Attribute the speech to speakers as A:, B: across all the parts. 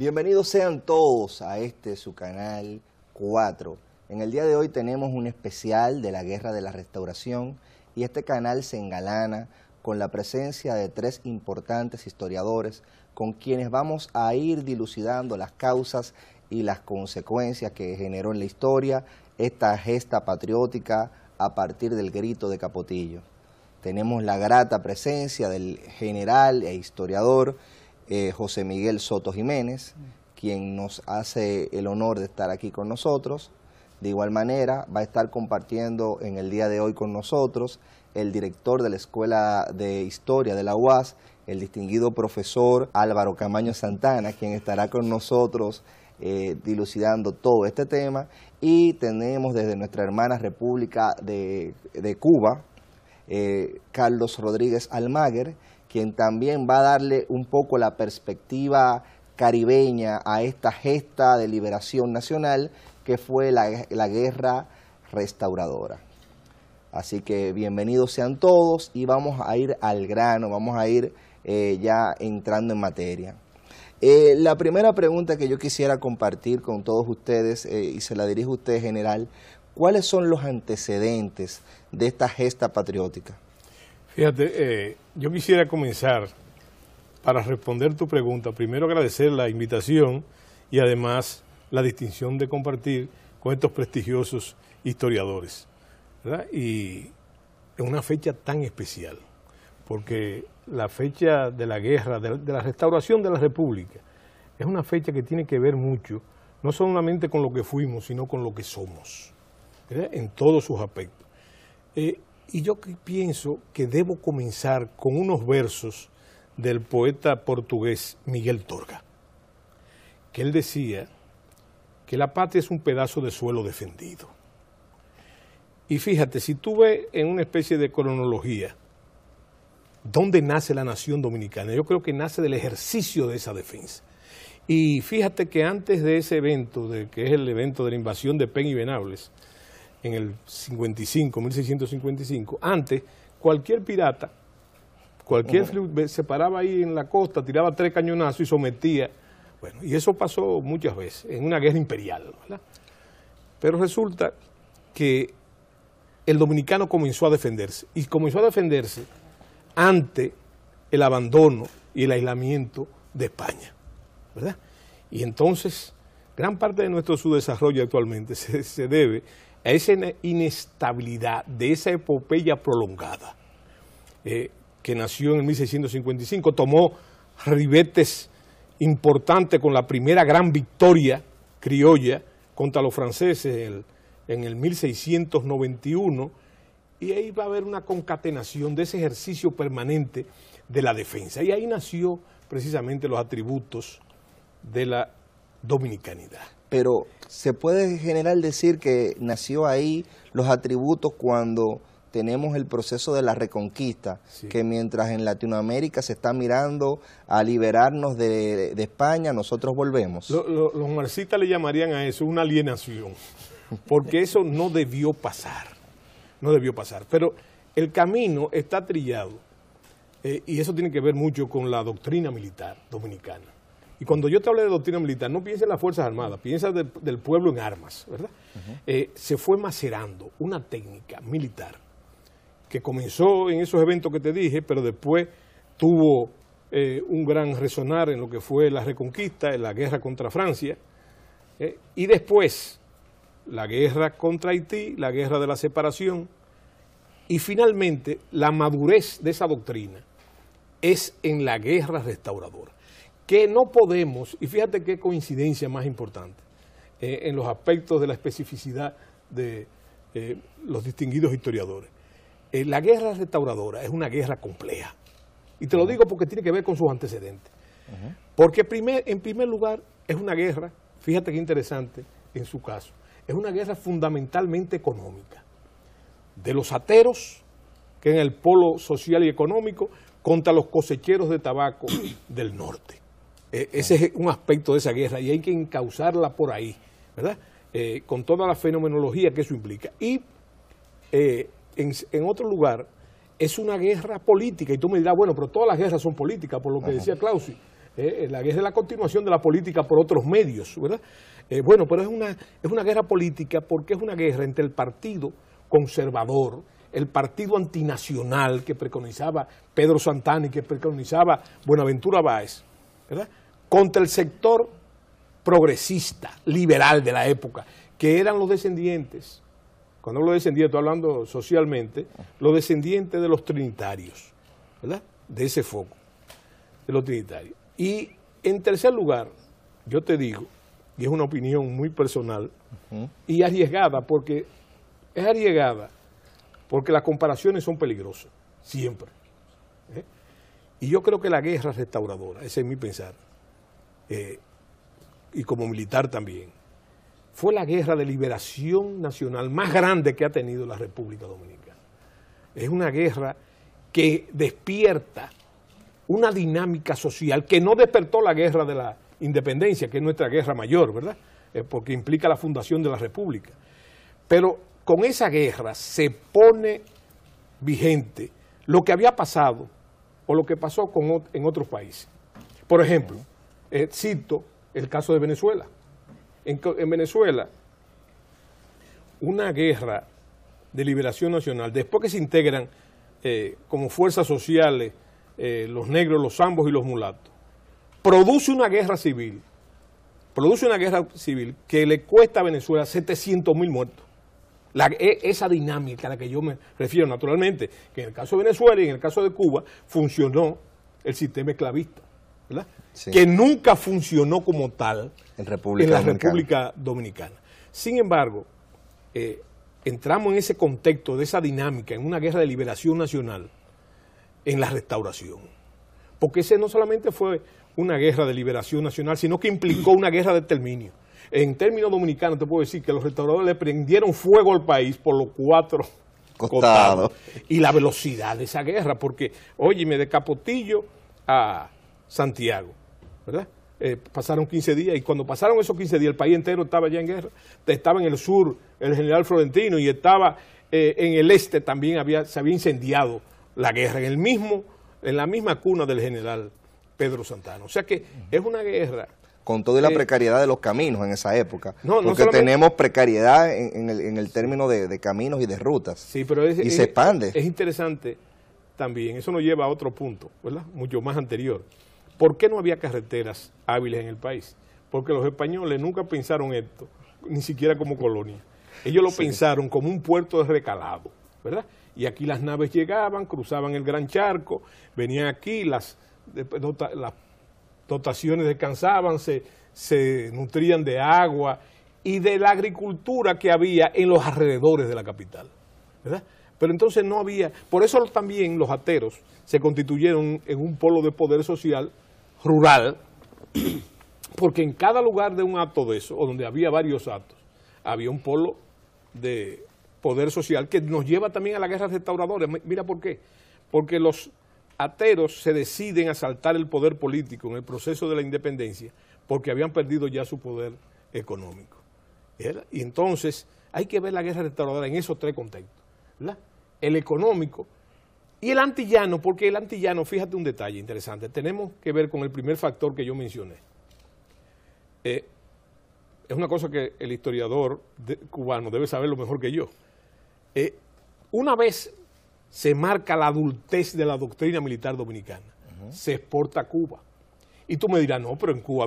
A: Bienvenidos sean todos a su canal 4. En el día de hoy tenemos un especial de la Guerra de la Restauración y este canal se engalana con la presencia de 3 importantes historiadores con quienes vamos a ir dilucidando las causas y las consecuencias que generó en la historia esta gesta patriótica a partir del grito de Capotillo. Tenemos la grata presencia del general e historiador José Miguel Soto Jiménez, quien nos hace el honor de estar aquí con nosotros. De igual manera va a estar compartiendo en el día de hoy con nosotros el director de la Escuela de Historia de la UAS, el distinguido profesor Álvaro Camaño Santana, quien estará con nosotros dilucidando todo este tema. Y tenemos desde nuestra hermana República de Cuba, Carlos Rodríguez Almaguer, quien también va a darle un poco la perspectiva caribeña a esta gesta de liberación nacional que fue la guerra restauradora. Así que bienvenidos sean todos y vamos a ir al grano, vamos a ir ya entrando en materia. La primera pregunta que yo quisiera compartir con todos ustedes, y se la dirijo a usted, general, ¿cuáles son los antecedentes de esta gesta patriótica?
B: Fíjate, yo quisiera comenzar para responder tu pregunta, primero agradecer la invitación y además la distinción de compartir con estos prestigiosos historiadores, ¿verdad? Y en una fecha tan especial, porque la fecha de la guerra, de la restauración de la República, es una fecha que tiene que ver mucho, no solamente con lo que fuimos, sino con lo que somos, ¿verdad? En todos sus aspectos. Y yo pienso que debo comenzar con unos versos del poeta portugués Miguel Torga, que él decía que la patria es un pedazo de suelo defendido. Y fíjate, si tú ves en una especie de cronología dónde nace la nación dominicana, yo creo que nace del ejercicio de esa defensa. Y fíjate que antes de ese evento, que es el evento de la invasión de Penn y Venables, en el 1655, antes cualquier pirata, se paraba ahí en la costa, tiraba 3 cañonazos y sometía, bueno, y eso pasó muchas veces, en una guerra imperial, ¿verdad? Pero resulta que el dominicano comenzó a defenderse, y comenzó a defenderse ante el abandono y el aislamiento de España, ¿verdad? Y entonces, gran parte de nuestro subdesarrollo actualmente se debe a esa inestabilidad de esa epopeya prolongada que nació en el 1655, tomó ribetes importantes con la primera gran victoria criolla contra los franceses en el 1691, y ahí va a haber una concatenación de ese ejercicio permanente de la defensa, y ahí nació precisamente los atributos de la dominicanidad.
A: Pero se puede en general decir que nació ahí los atributos cuando tenemos el proceso de la reconquista, sí, que mientras en Latinoamérica se está mirando a liberarnos de España, nosotros volvemos.
B: Los marxistas le llamarían a eso una alienación, porque eso no debió pasar, pero el camino está trillado, y eso tiene que ver mucho con la doctrina militar dominicana. Y cuando yo te hablé de doctrina militar, no piensa en las Fuerzas Armadas, piensa del pueblo en armas, ¿verdad? Se fue macerando una técnica militar que comenzó en esos eventos que te dije, pero después tuvo un gran resonar en lo que fue la reconquista, en la guerra contra Francia, y después la guerra contra Haití, la guerra de la separación, y finalmente la madurez de esa doctrina es en la guerra restauradora, que no podemos, y fíjate qué coincidencia más importante, en los aspectos de la especificidad de los distinguidos historiadores. La guerra restauradora es una guerra compleja, y te lo digo porque tiene que ver con sus antecedentes. Porque en primer lugar es una guerra, fíjate qué interesante en su caso, es una guerra fundamentalmente económica, de los ateros, que en el polo social y económico, contra los cosecheros de tabaco del norte. Ese es un aspecto de esa guerra y hay que encauzarla por ahí, ¿verdad? Con toda la fenomenología que eso implica. Y en otro lugar es una guerra política, y tú me dirás, bueno, pero todas las guerras son políticas, por lo que decía Clausi. La guerra es la continuación de la política por otros medios, ¿verdad? Bueno, pero es una guerra política porque es una guerra entre el partido conservador, el partido antinacional que preconizaba Pedro Santana y que preconizaba Buenaventura Báez, ¿verdad?, contra el sector progresista, liberal de la época, que eran los descendientes, cuando hablo de descendientes, estoy hablando socialmente, los descendientes de los trinitarios, ¿verdad?, de ese foco, de los trinitarios. Y en tercer lugar, yo te digo, y es una opinión muy personal y arriesgada, porque las comparaciones son peligrosas, siempre. Y yo creo que la guerra restauradora, ese es mi pensar, y como militar también, fue la guerra de liberación nacional más grande que ha tenido la República Dominicana. Es una guerra que despierta una dinámica social que no despertó la guerra de la independencia, que es nuestra guerra mayor, ¿verdad?, porque implica la fundación de la República. Pero con esa guerra se pone vigente lo que había pasado o lo que pasó en otros países. Por ejemplo, cito el caso de Venezuela. En Venezuela, una guerra de liberación nacional, después que se integran como fuerzas sociales los negros, los zambos y los mulatos, produce una guerra civil que le cuesta a Venezuela 700.000 muertos. Esa dinámica a la que yo me refiero, naturalmente, que en el caso de Venezuela y en el caso de Cuba funcionó el sistema esclavista, ¿verdad?, sí, que nunca funcionó como tal en la República Dominicana. Sin embargo, entramos en ese contexto de esa dinámica, en una guerra de liberación nacional, en la restauración. Porque ese no solamente fue una guerra de liberación nacional, sino que implicó una guerra de exterminio. En términos dominicanos te puedo decir que los restauradores le prendieron fuego al país por los 4 costados. Y la velocidad de esa guerra, porque, óyeme, de Capotillo a Santiago, ¿verdad?, pasaron 15 días, y cuando pasaron esos 15 días el país entero estaba ya en guerra. Estaba en el sur el general Florentino y estaba en el este también se había incendiado la guerra, en la misma cuna del general Pedro Santana. O sea que es una guerra.
A: Con toda la precariedad de los caminos en esa época, porque tenemos precariedad en el término de caminos y de rutas,
B: sí, pero
A: se expande.
B: Es interesante también, eso nos lleva a otro punto, ¿verdad?, mucho más anterior. ¿Por qué no había carreteras hábiles en el país? Porque los españoles nunca pensaron esto, ni siquiera como colonia. Ellos lo pensaron como un puerto de recalado, ¿verdad? Y aquí las naves llegaban, cruzaban el Gran Charco, venían aquí, las dotaciones descansaban, se nutrían de agua y de la agricultura que había en los alrededores de la capital, ¿verdad? Pero entonces no había, por eso también los ateros se constituyeron en un polo de poder social rural, porque en cada lugar de un acto de eso, o donde había varios actos, había un polo de poder social que nos lleva también a la guerra restauradora. Mira por qué. Porque los ateros se deciden a asaltar el poder político en el proceso de la independencia porque habían perdido ya su poder económico, ¿verdad? Y entonces hay que ver la guerra restauradora en esos 3 contextos, ¿verdad? El económico y el antillano, porque el antillano, fíjate un detalle interesante, tenemos que ver con el primer factor que yo mencioné. Es una cosa que el historiador cubano debe saber lo mejor que yo. Una vez se marca la adultez de la doctrina militar dominicana, se exporta a Cuba. Y tú me dirás, no, pero en Cuba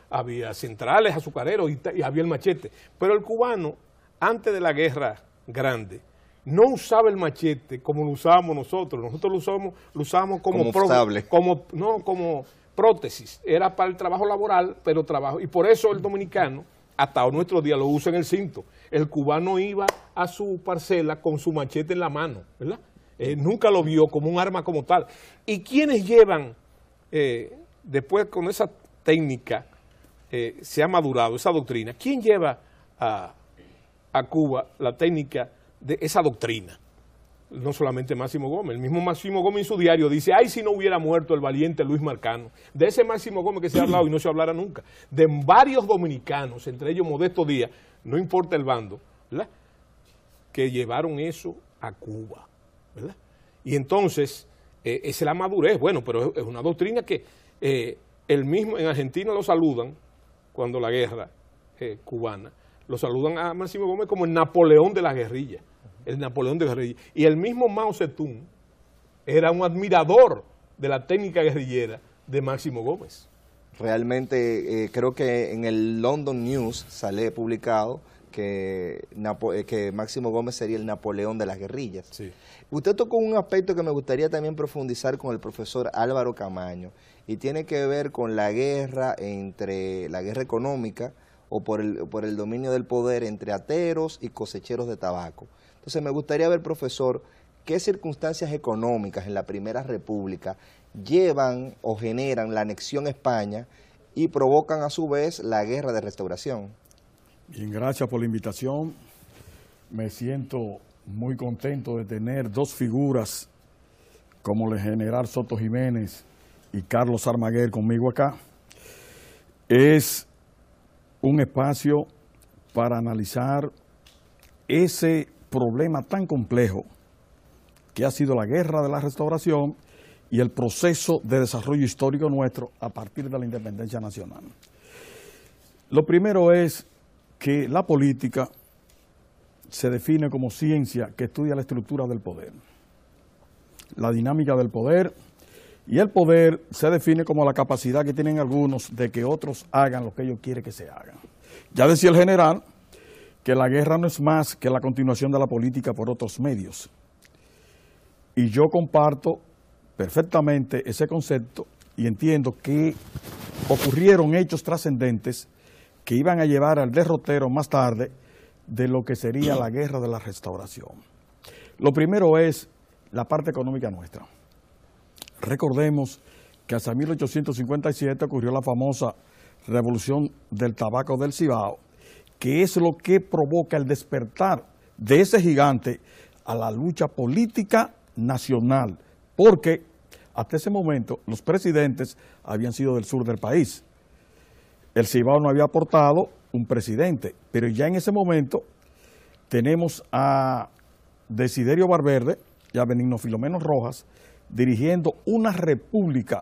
B: había centrales, azucareros y había el machete. Pero el cubano, antes de la guerra grande, no usaba el machete como lo usábamos nosotros. Nosotros lo usábamos como prótesis. Era para el trabajo laboral, pero trabajo. Y por eso el dominicano, hasta nuestro día, lo usa en el cinto. El cubano iba a su parcela con su machete en la mano, ¿verdad? Nunca lo vio como un arma como tal. ¿Y quiénes llevan, después con esa técnica, se ha madurado esa doctrina? ¿Quién lleva a Cuba la técnica de esa doctrina? No solamente Máximo Gómez, el mismo Máximo Gómez en su diario dice, ay, si no hubiera muerto el valiente Luis Marcano. De ese Máximo Gómez que se ha hablado y no se hablará nunca. De varios dominicanos, entre ellos Modesto Díaz, no importa el bando, ¿verdad?, que llevaron eso a Cuba, ¿verdad? Y entonces, esa es la madurez. Bueno, pero es una doctrina que en Argentina lo saludan, cuando la guerra cubana, lo saludan a Máximo Gómez como el Napoleón de la guerrilla, el Napoleón de la guerrilla. Y el mismo Mao Zedong era un admirador de la técnica guerrillera de Máximo Gómez.
A: Realmente creo que en el London News sale publicado que Máximo Gómez sería el Napoleón de las guerrillas.
B: Sí.
A: Usted tocó un aspecto que me gustaría también profundizar con el profesor Álvaro Camaño, y tiene que ver con la guerra económica o por el dominio del poder entre ateros y cosecheros de tabaco. Entonces me gustaría ver, profesor, qué circunstancias económicas en la Primera República llevan o generan la anexión a España y provocan a su vez la guerra de restauración.
C: Bien, gracias por la invitación. Me siento muy contento de tener dos figuras como el general Soto Jiménez y Carlos Armaguer conmigo acá. Es un espacio para analizar ese problema tan complejo que ha sido la guerra de la restauración y el proceso de desarrollo histórico nuestro a partir de la independencia nacional. Lo primero es que la política se define como ciencia que estudia la estructura del poder, la dinámica del poder, y el poder se define como la capacidad que tienen algunos de que otros hagan lo que ellos quieren que se hagan. Ya decía el general que la guerra no es más que la continuación de la política por otros medios. Y yo comparto perfectamente ese concepto y entiendo que ocurrieron hechos trascendentes que iban a llevar al derrotero más tarde de lo que sería la guerra de la restauración. Lo primero es la parte económica nuestra. Recordemos que hasta 1857 ocurrió la famosa revolución del tabaco del Cibao, que es lo que provoca el despertar de ese gigante a la lucha política nacional, porque hasta ese momento los presidentes habían sido del sur del país. El Cibao no había aportado un presidente, pero ya en ese momento tenemos a Desiderio Valverde y a Benigno Filomeno Rojas dirigiendo una república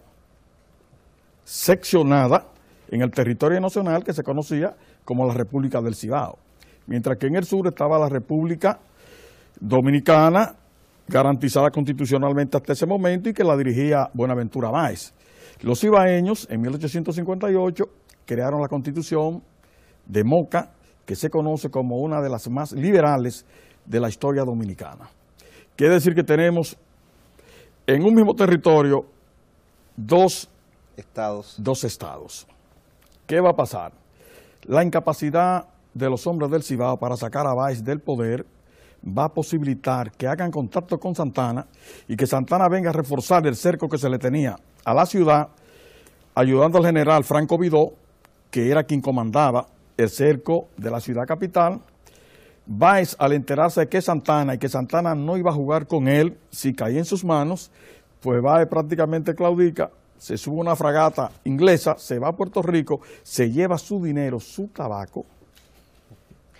C: seccionada en el territorio nacional que se conocía como la República del Cibao, mientras que en el sur estaba la República Dominicana, garantizada constitucionalmente hasta ese momento y que la dirigía Buenaventura Báez. Los cibaeños en 1858 crearon la Constitución de Moca, que se conoce como una de las más liberales de la historia dominicana. Quiere decir que tenemos en un mismo territorio dos estados. ¿Qué va a pasar? La incapacidad de los hombres del Cibao para sacar a Báez del poder va a posibilitar que hagan contacto con Santana y que Santana venga a reforzar el cerco que se le tenía a la ciudad, ayudando al general Franco Vidó, que era quien comandaba el cerco de la ciudad capital. Báez, al enterarse de que Santana y que Santana no iba a jugar con él si caía en sus manos, pues Báez prácticamente claudica, se sube a una fragata inglesa, se va a Puerto Rico, se lleva su dinero, su tabaco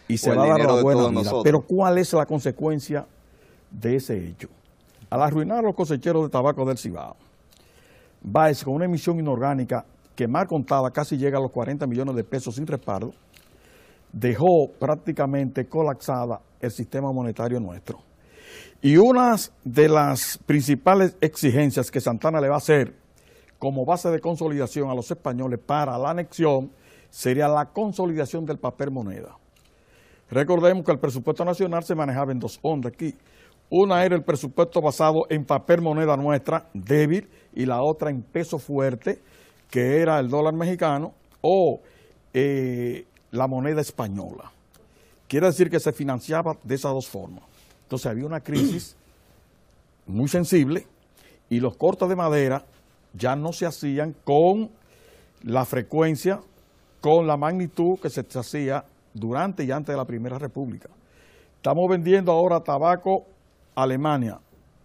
C: y se va a dar la buena vida. Pero ¿cuál es la consecuencia de ese hecho? Al arruinar a los cosecheros de tabaco del Cibao, Báez, con una emisión inorgánica que mal contada casi llega a los 40 millones de pesos sin respaldo, dejó prácticamente colapsada el sistema monetario nuestro. Y una de las principales exigencias que Santana le va a hacer como base de consolidación a los españoles para la anexión sería la consolidación del papel moneda. Recordemos que el presupuesto nacional se manejaba en dos ondas aquí. Una era el presupuesto basado en papel moneda nuestra, débil, y la otra en peso fuerte, que era el dólar mexicano o la moneda española. Quiere decir que se financiaba de esas dos formas. Entonces había una crisis muy sensible y los cortes de madera ya no se hacían con la frecuencia, con la magnitud que se hacía durante y antes de la Primera República. Estamos vendiendo ahora tabaco a Alemania,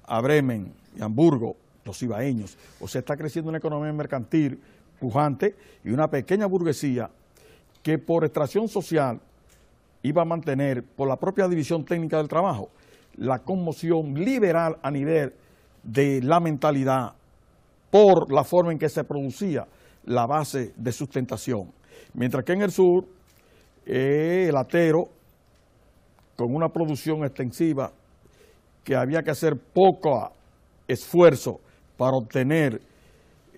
C: a Bremen y Hamburgo, los cibaeños. O sea, está creciendo una economía mercantil pujante y una pequeña burguesía que por extracción social iba a mantener, por la propia división técnica del trabajo, la conmoción liberal a nivel de la mentalidad por la forma en que se producía la base de sustentación. Mientras que en el sur, el atero, con una producción extensiva, que había que hacer poco esfuerzo para obtener,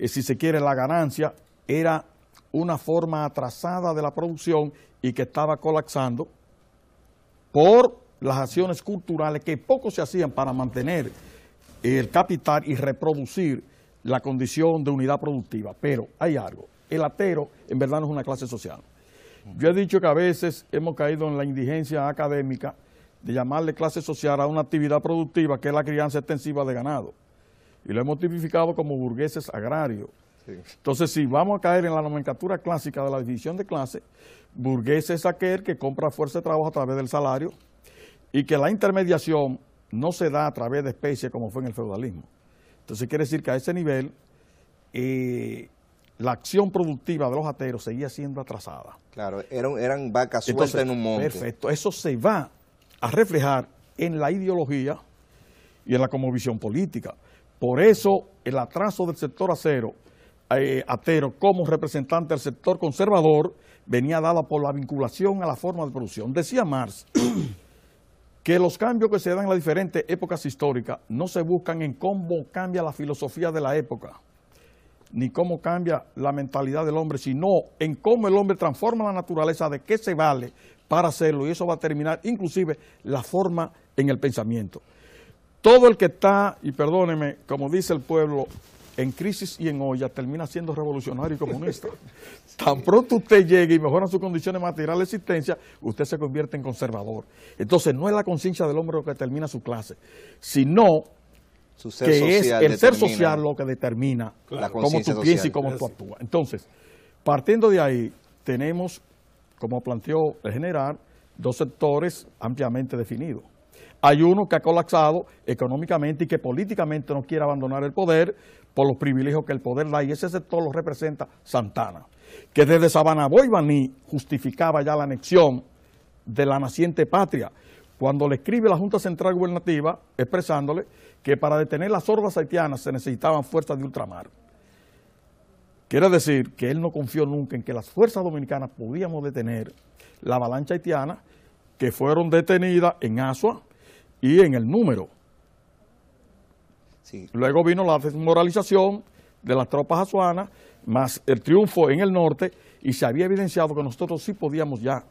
C: si se quiere, la ganancia, era una forma atrasada de la producción y que estaba colapsando por las acciones culturales que poco se hacían para mantener el capital y reproducir la condición de unidad productiva. Pero hay algo, el atero en verdad no es una clase social. Yo he dicho que a veces hemos caído en la indigencia académica de llamarle clase social a una actividad productiva que es la crianza extensiva de ganado. Y lo hemos tipificado como burgueses agrarios. Sí. Entonces, si vamos a caer en la nomenclatura clásica de la división de clase, burgués es aquel que compra fuerza de trabajo a través del salario y que la intermediación no se da a través de especies como fue en el feudalismo. Entonces, quiere decir que a ese nivel la acción productiva de los ateros seguía siendo atrasada.
A: Claro, eran vacas sueltas en un monte.
C: Perfecto, eso se va a reflejar en la ideología y en la cosmovisión política. Por eso el atraso del sector atero como representante del sector conservador venía dada por la vinculación a la forma de producción. Decía Marx que los cambios que se dan en las diferentes épocas históricas no se buscan en cómo cambia la filosofía de la época, ni cómo cambia la mentalidad del hombre, sino en cómo el hombre transforma la naturaleza, de qué se vale para hacerlo, y eso va a terminar inclusive la forma en el pensamiento. Todo el que está, y perdóneme, como dice el pueblo, en crisis y en olla, termina siendo revolucionario y comunista. Tan pronto usted llegue y mejora sus condiciones materiales de existencia, usted se convierte en conservador. Entonces no es la conciencia del hombre lo que determina su clase, sino que es el ser social lo que determina cómo tú piensas y cómo tú actúas. Entonces, partiendo de ahí, tenemos, como planteó el general, dos sectores ampliamente definidos. Hay uno que ha colapsado económicamente y que políticamente no quiere abandonar el poder por los privilegios que el poder da, y ese sector lo representa Santana, que desde Sabanaboy y Baní justificaba ya la anexión de la naciente patria, cuando le escribe la Junta Central Gubernativa expresándole que para detener las hordas haitianas se necesitaban fuerzas de ultramar. Quiere decir que él no confió nunca en que las fuerzas dominicanas podíamos detener la avalancha haitiana, que fueron detenidas en Asua y en El Número. Sí. Luego vino la desmoralización de las tropas azuanas, más el triunfo en el norte, y se había evidenciado que nosotros sí podíamos ya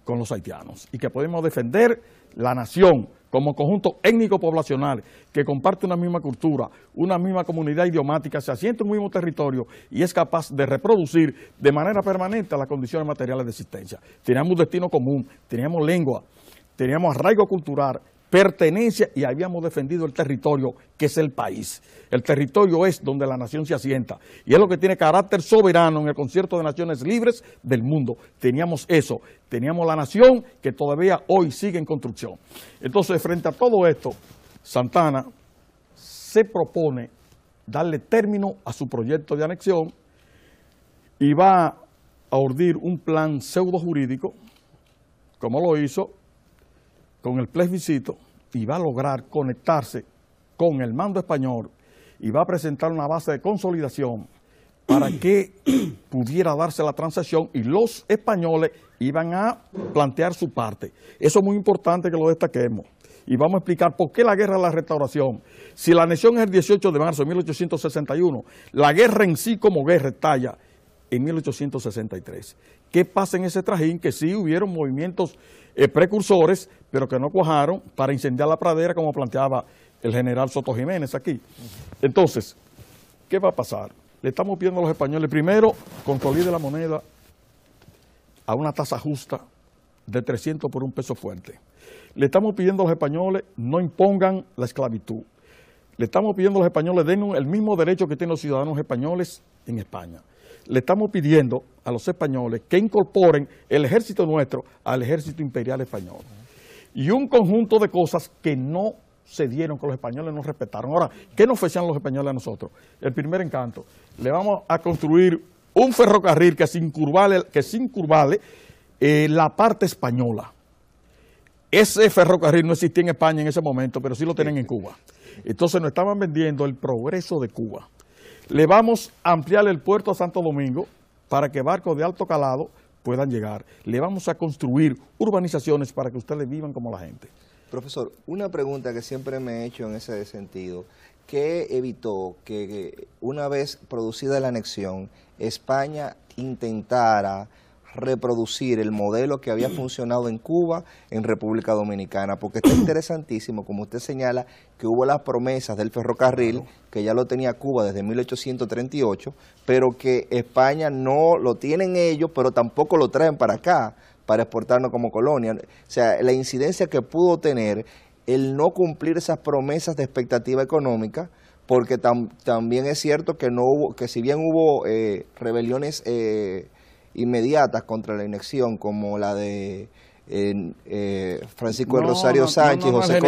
C: con los haitianos y que podemos defender la nación como conjunto étnico-poblacional que comparte una misma cultura, una misma comunidad idiomática, se asienta en un mismo territorio y es capaz de reproducir de manera permanente las condiciones materiales de existencia. Teníamos un destino común, teníamos lengua, teníamos arraigo cultural, pertenencia, y habíamos defendido el territorio, que es el país. El territorio es donde la nación se asienta y es lo que tiene carácter soberano en el concierto de naciones libres del mundo. Teníamos eso, teníamos la nación que todavía hoy sigue en construcción. Entonces, frente a todo esto, Santana se propone darle término a su proyecto de anexión y va a urdir un plan pseudo jurídico, como lo hizo con el plebiscito, y va a lograr conectarse con el mando español y va a presentar una base de consolidación para que pudiera darse la transacción y los españoles iban a plantear su parte. Eso es muy importante que lo destaquemos y vamos a explicar por qué la guerra de la restauración. Si la anexión es el 18 de marzo de 1861, la guerra en sí como guerra estalla en 1863. ¿Qué pasa en ese trajín? Que sí hubieron movimientos precursores, pero que no cuajaron para incendiar la pradera, como planteaba el general Soto Jiménez aquí. Entonces, ¿qué va a pasar? Le estamos pidiendo a los españoles, primero, consolide la moneda a una tasa justa de 300 por un peso fuerte. Le estamos pidiendo a los españoles, no impongan la esclavitud. Le estamos pidiendo a los españoles, den el mismo derecho que tienen los ciudadanos españoles en España. Le estamos pidiendo a los españoles que incorporen el ejército nuestro al ejército imperial español. Y un conjunto de cosas que no se dieron, que los españoles no respetaron. Ahora, ¿qué nos ofrecían los españoles a nosotros? El primer encanto, le vamos a construir un ferrocarril que sin curvale la parte española. Ese ferrocarril no existía en España en ese momento, pero sí lo tenían en Cuba. Entonces nos estaban vendiendo el progreso de Cuba. le vamos a ampliar el puerto a Santo Domingo para que barcos de alto calado puedan llegar. Le vamos a construir urbanizaciones para que ustedes vivan como la gente.
A: Profesor, una pregunta que siempre me he hecho en ese sentido. ¿Qué evitó que una vez producida la anexión, España intentara reproducir el modelo que había funcionado en Cuba, en República Dominicana? Porque está interesantísimo, como usted señala, que hubo las promesas del ferrocarril, que ya lo tenía Cuba desde 1838, pero que España no lo tienen ellos, pero tampoco lo traen para acá, para exportarnos como colonia. O sea, la incidencia que pudo tener el no cumplir esas promesas de expectativa económica, porque también es cierto que no hubo, que si bien hubo rebeliones inmediatas contra la anexión, como la de Francisco del Rosario Sánchez, José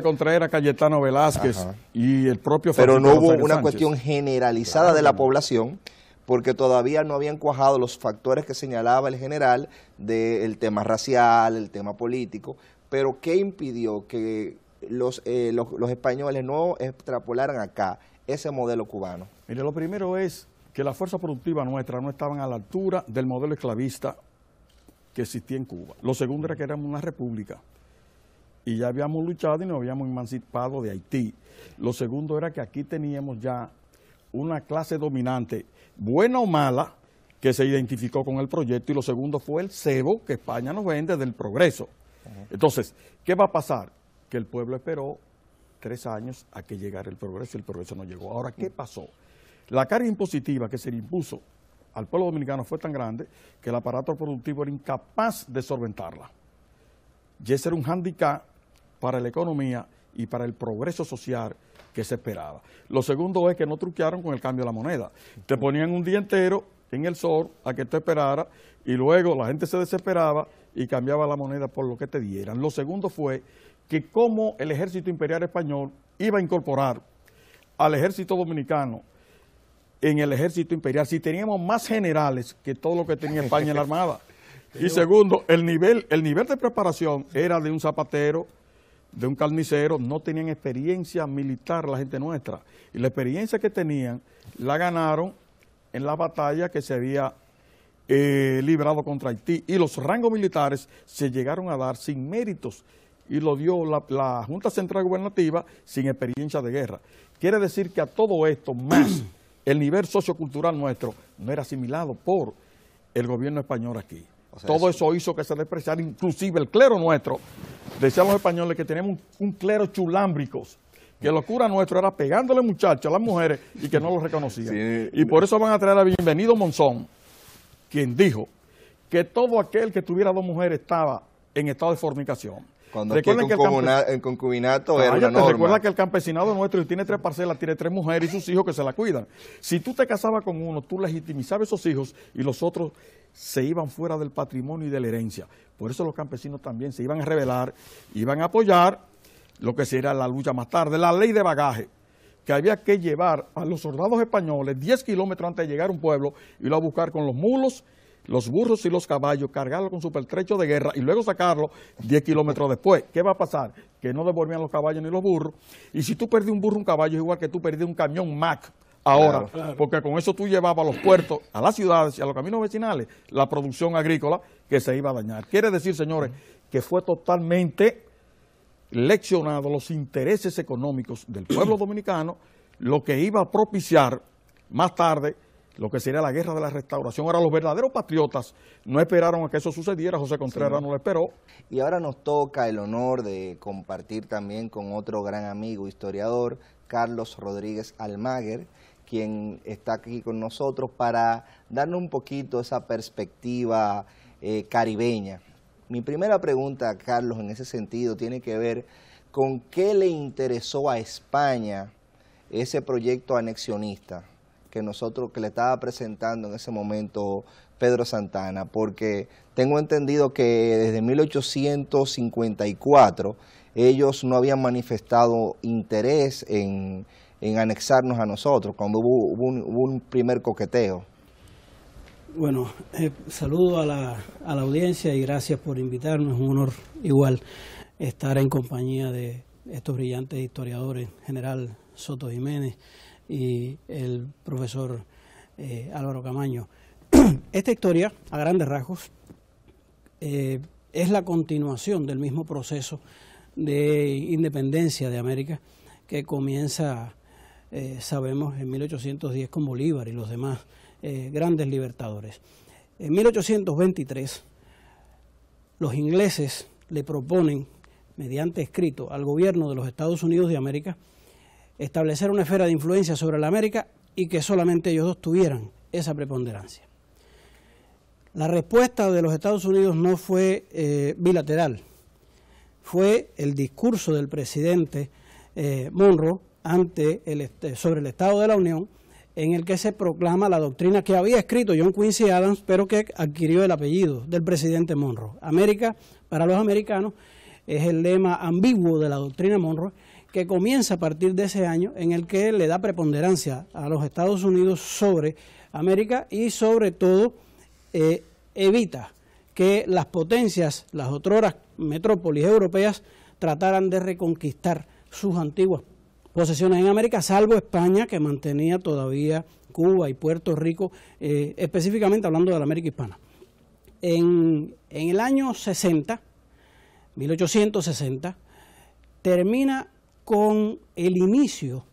C: Contreras, Cayetano Velázquez, ajá, y el propio
A: Francisco. Pero no hubo una
C: Sánchez.
A: Cuestión generalizada, claro, de la población, porque todavía no habían cuajado los factores que señalaba el general del tema racial, el tema político. Pero ¿qué impidió que los españoles no extrapolaran acá ese modelo cubano?
C: Mire, lo primero es que la fuerza productiva nuestra no estaban a la altura del modelo esclavista que existía en Cuba. Lo segundo era que éramos una república y ya habíamos luchado y nos habíamos emancipado de Haití. Lo segundo era que aquí teníamos ya una clase dominante, buena o mala, que se identificó con el proyecto, y lo segundo fue el cebo que España nos vende del progreso. Entonces, ¿qué va a pasar? Que el pueblo esperó 3 años a que llegara el progreso y el progreso no llegó. Ahora, ¿qué pasó? La carga impositiva que se le impuso al pueblo dominicano fue tan grande que el aparato productivo era incapaz de solventarla. Y ese era un hándicap para la economía y para el progreso social que se esperaba. Lo segundo es que no truquearon con el cambio de la moneda. Te ponían un día entero en el sol a que te esperara y luego la gente se desesperaba y cambiaba la moneda por lo que te dieran. Lo segundo fue que como el ejército imperial español iba a incorporar al ejército dominicano en el ejército imperial, si teníamos más generales que todo lo que tenía España en la armada. Y segundo, el nivel de preparación era de un zapatero, de un carnicero, no tenían experiencia militar la gente nuestra. Y la experiencia que tenían la ganaron en la batalla que se había librado contra Haití. Y los rangos militares se llegaron a dar sin méritos y lo dio la Junta Central Gubernativa sin experiencia de guerra. Quiere decir que a todo esto, más el nivel sociocultural nuestro no era asimilado por el gobierno español aquí. O sea, todo eso hizo que se despreciara, inclusive el clero nuestro. Decían los españoles que teníamos un clero chulámbricos, que la locura nuestra era pegándole muchachos a las mujeres y que no los reconocían. Sí. Y por eso van a traer a Bienvenido Monzón, quien dijo que todo aquel que tuviera 2 mujeres estaba en estado de fornicación.
A: Cuando el concubinato era una norma.
C: Recuerda que el campesinado nuestro, si tiene 3 parcelas, tiene 3 mujeres y sus hijos que se la cuidan. Si tú te casabas con uno, tú legitimizabas esos hijos y los otros se iban fuera del patrimonio y de la herencia. Por eso los campesinos también se iban a rebelar, iban a apoyar lo que sería la lucha más tarde, la ley de bagaje, que había que llevar a los soldados españoles 10 kilómetros antes de llegar a un pueblo, irlo a buscar con los mulos, los burros y los caballos, cargarlo con su pertrecho de guerra y luego sacarlo 10 kilómetros después. ¿Qué va a pasar? Que no devolvían los caballos ni los burros. Y si tú perdí un burro, un caballo, es igual que tú perdí un camión Mack ahora. Claro. Porque con eso tú llevabas a los puertos, a las ciudades y a los caminos vecinales la producción agrícola que se iba a dañar. Quiere decir, señores, que fue totalmente leccionado los intereses económicos del pueblo dominicano, lo que iba a propiciar más tarde lo que sería la guerra de la restauración. Ahora, los verdaderos patriotas no esperaron a que eso sucediera, José Contreras no lo esperó.
A: Y ahora nos toca el honor de compartir también con otro gran amigo, historiador, Carlos Rodríguez Almaguer, quien está aquí con nosotros para darnos un poquito esa perspectiva caribeña. Mi primera pregunta, Carlos, en ese sentido, tiene que ver con qué le interesó a España ese proyecto anexionista que le estaba presentando en ese momento Pedro Santana, porque tengo entendido que desde 1854 ellos no habían manifestado interés en anexarnos a nosotros, cuando hubo un primer coqueteo.
D: Bueno, saludo a la audiencia y gracias por invitarnos. Es un honor igual estar en compañía de estos brillantes historiadores, General Soto Jiménez, y el profesor Álvaro Camaño. Esta historia, a grandes rasgos, es la continuación del mismo proceso de independencia de América que comienza, sabemos, en 1810 con Bolívar y los demás grandes libertadores. En 1823, los ingleses le proponen, mediante escrito, al gobierno de los Estados Unidos de América, establecer una esfera de influencia sobre la América y que solamente ellos dos tuvieran esa preponderancia. La respuesta de los Estados Unidos no fue bilateral, fue el discurso del presidente Monroe sobre el Estado de la Unión, en el que se proclama la doctrina que había escrito John Quincy Adams, pero que adquirió el apellido del presidente Monroe. América, para los americanos, es el lema ambiguo de la doctrina Monroe, que comienza a partir de ese año, en el que le da preponderancia a los Estados Unidos sobre América y sobre todo evita que las potencias, las otroras metrópolis europeas, trataran de reconquistar sus antiguas posesiones en América, salvo España, que mantenía todavía Cuba y Puerto Rico, específicamente hablando de la América hispana. En el año 60, 1860, termina con el inicio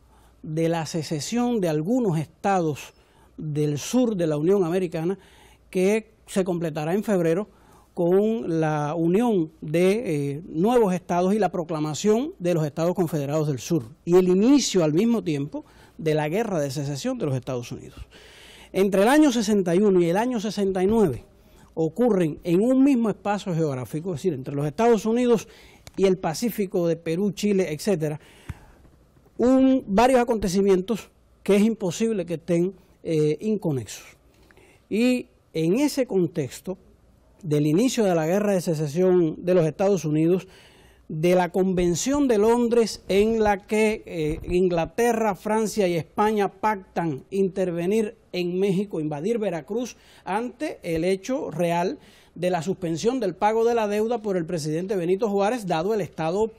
D: de la secesión de algunos estados del sur de la Unión Americana, que se completará en febrero con la unión de nuevos estados y la proclamación de los Estados Confederados del Sur, y el inicio al mismo tiempo de la Guerra de Secesión de los Estados Unidos. Entre el año 61 y el año 69 ocurren en un mismo espacio geográfico, es decir, entre los Estados Unidos y el Pacífico de Perú, Chile, etcétera, varios acontecimientos que es imposible que estén inconexos. Y en ese contexto del inicio de la Guerra de Secesión de los Estados Unidos, de la Convención de Londres en la que Inglaterra, Francia y España pactan intervenir en México, invadir Veracruz, ante el hecho real de la suspensión del pago de la deuda por el presidente Benito Juárez, dado el estado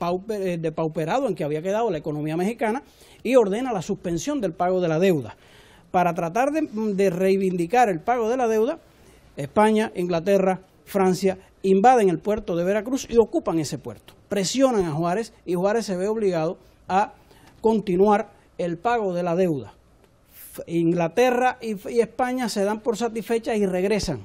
D: depauperado en que había quedado la economía mexicana, y ordena la suspensión del pago de la deuda. Para tratar de reivindicar el pago de la deuda, España, Inglaterra, Francia invaden el puerto de Veracruz y ocupan ese puerto. Presionan a Juárez y Juárez se ve obligado a continuar el pago de la deuda. Inglaterra y España se dan por satisfechas y regresan.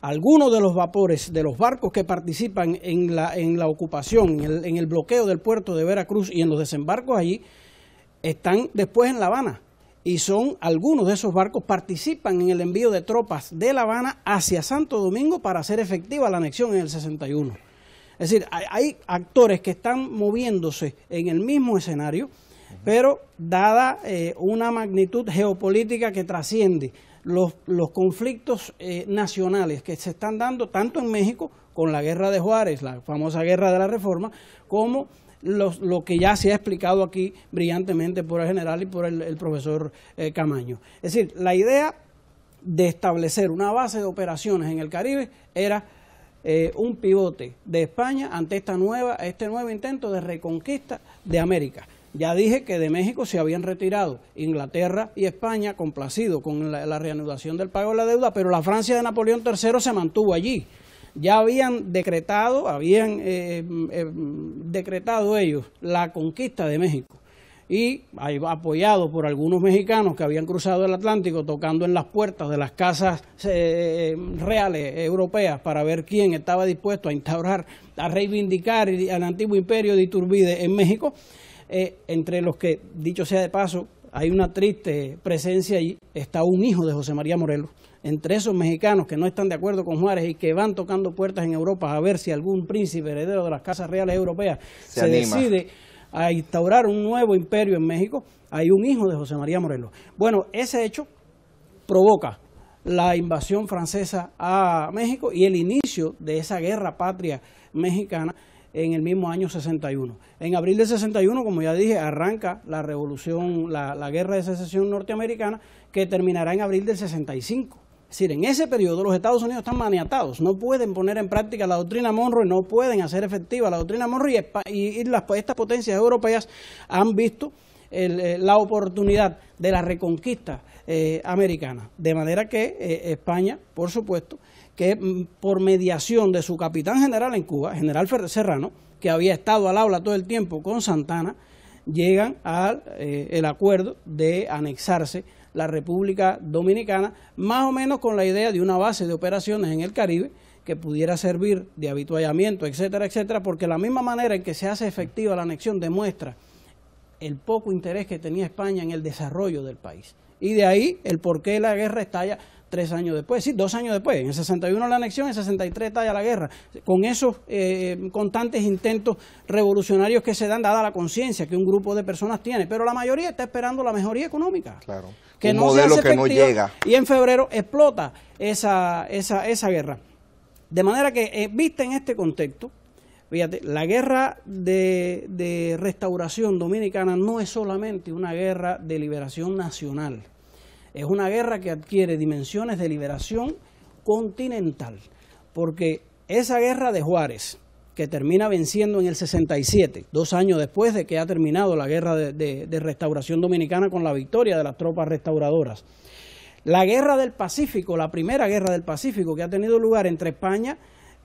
D: Algunos de los vapores, de los barcos que participan en la ocupación, en el bloqueo del puerto de Veracruz y en los desembarcos allí, están después en La Habana. Y algunos de esos barcos participan en el envío de tropas de La Habana hacia Santo Domingo para hacer efectiva la anexión en el 61. Es decir, hay actores que están moviéndose en el mismo escenario, pero dada una magnitud geopolítica que trasciende los conflictos nacionales que se están dando tanto en México con la guerra de Juárez, la famosa guerra de la Reforma, como lo que ya se ha explicado aquí brillantemente por el general y por el profesor Camaño. Es decir, la idea de establecer una base de operaciones en el Caribe era un pivote de España ante este nuevo intento de reconquista de América. Ya dije que de México se habían retirado Inglaterra y España, complacido con la reanudación del pago de la deuda, pero la Francia de Napoleón III se mantuvo allí. Ya habían decretado ellos la conquista de México, y apoyado por algunos mexicanos que habían cruzado el Atlántico tocando en las puertas de las casas reales europeas para ver quién estaba dispuesto a instaurar, a reivindicar al antiguo imperio de Iturbide en México, entre los que, dicho sea de paso, hay una triste presencia allí, está un hijo de José María Morelos. Entre esos mexicanos que no están de acuerdo con Juárez y que van tocando puertas en Europa a ver si algún príncipe heredero de las casas reales europeas se decide a instaurar un nuevo imperio en México, hay un hijo de José María Morelos. Bueno, ese hecho provoca la invasión francesa a México y el inicio de esa guerra patria mexicana en el mismo año 61. En abril del 61, como ya dije, arranca la revolución, la guerra de secesión norteamericana, que terminará en abril del 65. Es decir, en ese periodo los Estados Unidos están maniatados, no pueden poner en práctica la doctrina Monroe, no pueden hacer efectiva la doctrina Monroe, y estas potencias europeas han visto la oportunidad de la reconquista americana. De manera que España, por supuesto, que por mediación de su capitán general en Cuba, general Serrano, que había estado al habla todo el tiempo con Santana, llegan al el acuerdo de anexarse la República Dominicana, más o menos con la idea de una base de operaciones en el Caribe que pudiera servir de avituallamiento, etcétera, etcétera, porque la misma manera en que se hace efectiva la anexión demuestra el poco interés que tenía España en el desarrollo del país. Y de ahí el por qué la guerra estalla 3 años después, sí, 2 años después. En el 61 la anexión, en el 63 estalla la guerra. Con esos constantes intentos revolucionarios que se dan, dada la conciencia que un grupo de personas tiene. Pero la mayoría está esperando la mejoría económica.
A: Claro.
D: Que
A: un
D: no
A: modelo
D: se hace
A: que no llega.
D: Y en febrero explota esa guerra. De manera que, vista en este contexto, fíjate, la guerra de restauración dominicana no es solamente una guerra de liberación nacional, es una guerra que adquiere dimensiones de liberación continental, porque esa guerra de Juárez, que termina venciendo en el 67, 2 años después de que ha terminado la guerra de restauración dominicana con la victoria de las tropas restauradoras, la guerra del Pacífico, la primera guerra del Pacífico que ha tenido lugar entre España,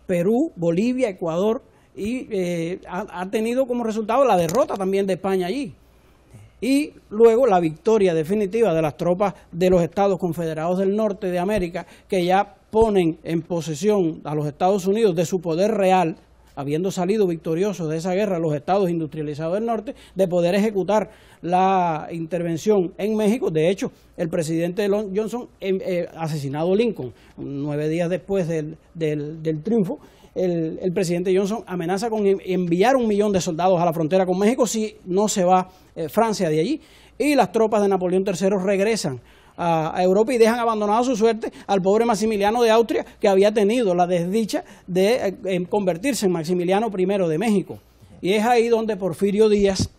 D: Perú, Bolivia, Ecuador, y ha tenido como resultado la derrota también de España allí. Y luego la victoria definitiva de las tropas de los Estados Confederados del Norte de América, que ya ponen en posesión a los Estados Unidos de su poder real, habiendo salido victoriosos de esa guerra los estados industrializados del norte, de poder ejecutar la intervención en México. De hecho, el presidente Johnson, asesinado Lincoln, 9 días después del triunfo, el presidente Johnson amenaza con enviar 1 millón de soldados a la frontera con México si no se va Francia de allí. Y las tropas de Napoleón III regresan a Europa y dejan abandonado a su suerte al pobre Maximiliano de Austria, que había tenido la desdicha de convertirse en Maximiliano I de México. Y es ahí donde Porfirio Díaz,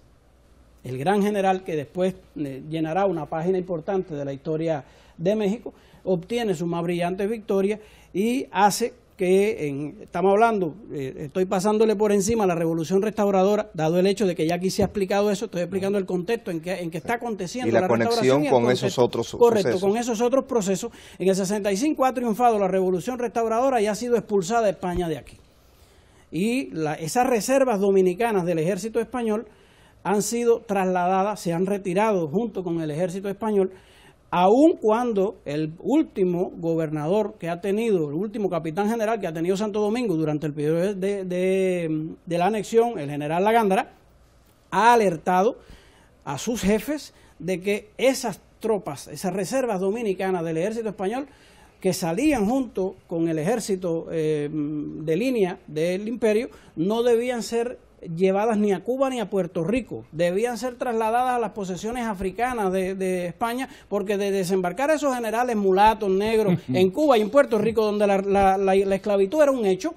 D: el gran general que después llenará una página importante de la historia de México, obtiene su más brillante victoria y hace que, estamos hablando, estoy pasándole por encima la Revolución Restauradora, dado el hecho de que ya aquí se ha explicado eso, estoy explicando el contexto en que está aconteciendo
A: la conexión con esos otros procesos.
D: Correcto, con esos otros procesos. En el 65 ha triunfado la Revolución Restauradora y ha sido expulsada España de aquí. Y esas reservas dominicanas del ejército español han sido trasladadas, se han retirado junto con el ejército español, aun cuando el último gobernador que ha tenido, el último capitán general que ha tenido Santo Domingo durante el periodo de la anexión, el general Lagándara, ha alertado a sus jefes de que esas tropas, esas reservas dominicanas del ejército español, que salían junto con el ejército de línea del imperio, no debían ser llevadas ni a Cuba ni a Puerto Rico, debían ser trasladadas a las posesiones africanas de España, porque de desembarcar a esos generales mulatos, negros, en Cuba y en Puerto Rico, donde la esclavitud era un hecho,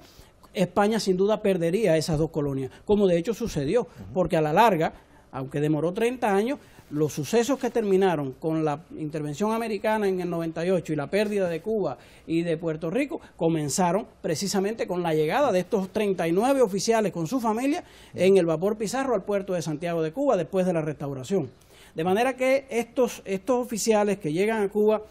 D: España sin duda perdería esas 2 colonias, como de hecho sucedió, porque a la larga, aunque demoró 30 años, los sucesos que terminaron con la intervención americana en el 98 y la pérdida de Cuba y de Puerto Rico comenzaron precisamente con la llegada de estos 39 oficiales con su familia en el vapor Pizarro al puerto de Santiago de Cuba después de la restauración. De manera que estos oficiales que llegan a Cuba,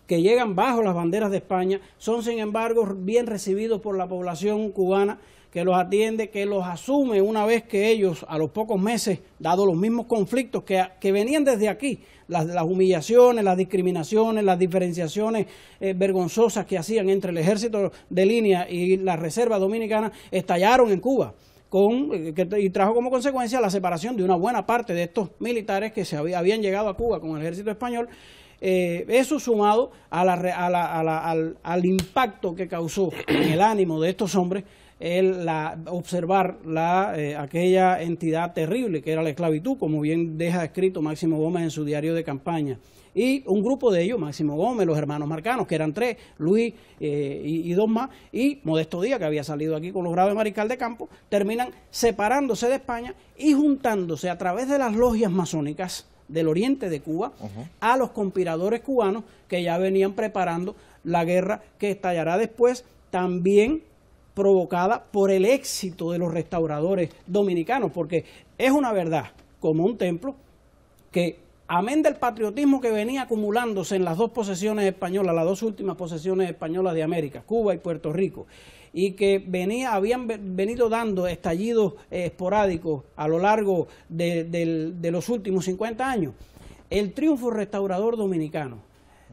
D: que llegan bajo las banderas de España, son sin embargo bien recibidos por la población cubana, que los atiende, que los asume una vez que ellos, a los pocos meses, dado los mismos conflictos que venían desde aquí, las humillaciones, las discriminaciones, las diferenciaciones vergonzosas que hacían entre el ejército de línea y la reserva dominicana, estallaron en Cuba. Y trajo como consecuencia la separación de una buena parte de estos militares que habían llegado a Cuba con el ejército español. Eso sumado al impacto que causó en el ánimo de estos hombres observar aquella entidad terrible que era la esclavitud, como bien deja escrito Máximo Gómez en su diario de campaña. Y un grupo de ellos, Máximo Gómez, los hermanos Marcanos, que eran 3, Luis y 2 más, y Modesto Díaz, que había salido aquí con los grados de mariscal de campo, terminan separándose de España y juntándose a través de las logias masónicas del oriente de Cuba a los conspiradores cubanos que ya venían preparando la guerra que estallará después, también provocada por el éxito de los restauradores dominicanos, porque es una verdad, como un templo, que amén del patriotismo que venía acumulándose en las dos posesiones españolas, las dos últimas posesiones españolas de América, Cuba y Puerto Rico, y que habían venido dando estallidos esporádicos a lo largo de los últimos 50 años, el triunfo restaurador dominicano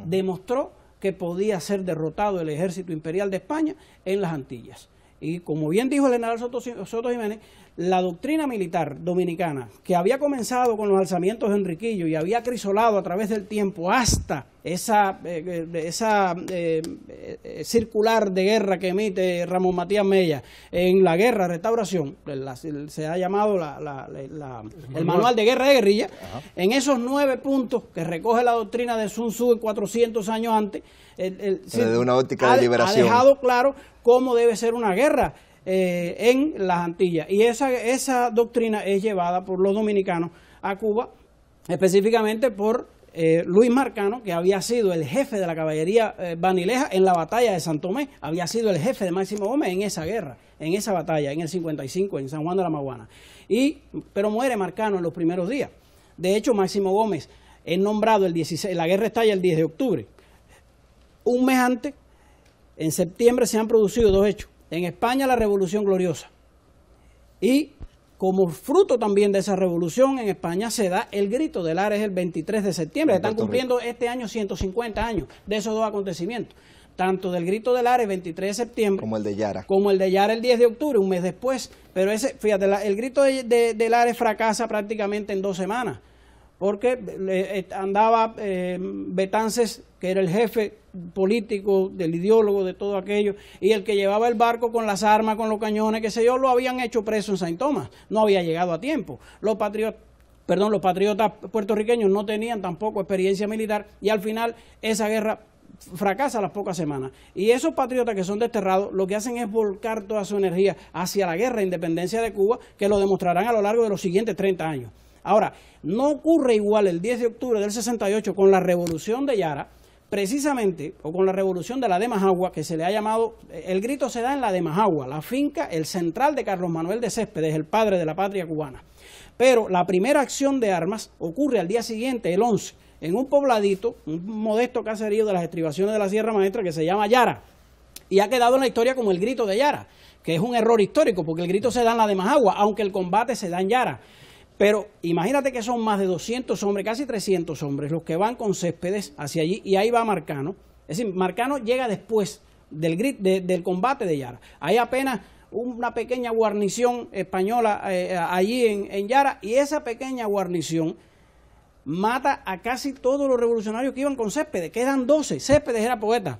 D: demostró que podía ser derrotado el ejército imperial de España en las Antillas. Y como bien dijo el general Soto Jiménez, la doctrina militar dominicana, que había comenzado con los alzamientos de Enriquillo y había crisolado a través del tiempo hasta esa circular de guerra que emite Ramón Matías Mella en la guerra de restauración, se ha llamado el manual de guerra de guerrilla. Ajá. En esos 9 puntos que recoge la doctrina de Sun Tzu 400 años antes,
A: desde una óptica de liberación,
D: ha dejado claro cómo debe ser una guerra en las Antillas, y esa doctrina es llevada por los dominicanos a Cuba, específicamente por Luis Marcano, que había sido el jefe de la caballería banileja en la batalla de San Tomé, había sido el jefe de Máximo Gómez en esa guerra, en esa batalla, en el 55, en San Juan de la Maguana. Pero muere Marcano en los primeros días. De hecho, Máximo Gómez es nombrado el 16, la guerra estalla el 10 de octubre. Un mes antes, en septiembre, se han producido 2 hechos. En España, la Revolución Gloriosa. Y como fruto también de esa revolución, en España se da el Grito de Lares el 23 de septiembre. Están cumpliendo este año 150 años de esos 2 acontecimientos. Tanto del Grito de Lares, 23 de septiembre.
A: Como el de Yara.
D: Como el de Yara, el 10 de octubre, un mes después. Pero fíjate, el Grito de Lares fracasa prácticamente en 2 semanas. Porque andaba Betances, que era el jefe político, del ideólogo de todo aquello, y el que llevaba el barco con las armas, con los cañones, qué sé yo, lo habían hecho preso en Saint Thomas. No había llegado a tiempo. Los patriotas puertorriqueños no tenían tampoco experiencia militar, y al final esa guerra fracasa a las pocas semanas. Y esos patriotas que son desterrados, lo que hacen es volcar toda su energía hacia la guerra de independencia de Cuba, que lo demostrarán a lo largo de los siguientes 30 años. Ahora, no ocurre igual el 10 de octubre del 68 con la revolución de Yara, precisamente, o con la revolución de la de Majagua, que se le ha llamado, el grito se da en la de Majagua, la finca, el central de Carlos Manuel de Céspedes, el padre de la patria cubana. Pero la primera acción de armas ocurre al día siguiente, el 11, en un pobladito, un modesto caserío de las estribaciones de la Sierra Maestra que se llama Yara, y ha quedado en la historia como el grito de Yara, que es un error histórico, porque el grito se da en la de Majagua, aunque el combate se da en Yara. Pero imagínate que son más de 200 hombres, casi 300 hombres, los que van con Céspedes hacia allí, y ahí va Marcano. Es decir, Marcano llega después del combate de Yara. Hay apenas una pequeña guarnición española allí en Yara, y esa pequeña guarnición mata a casi todos los revolucionarios que iban con Céspedes, quedan 12. Céspedes era poeta,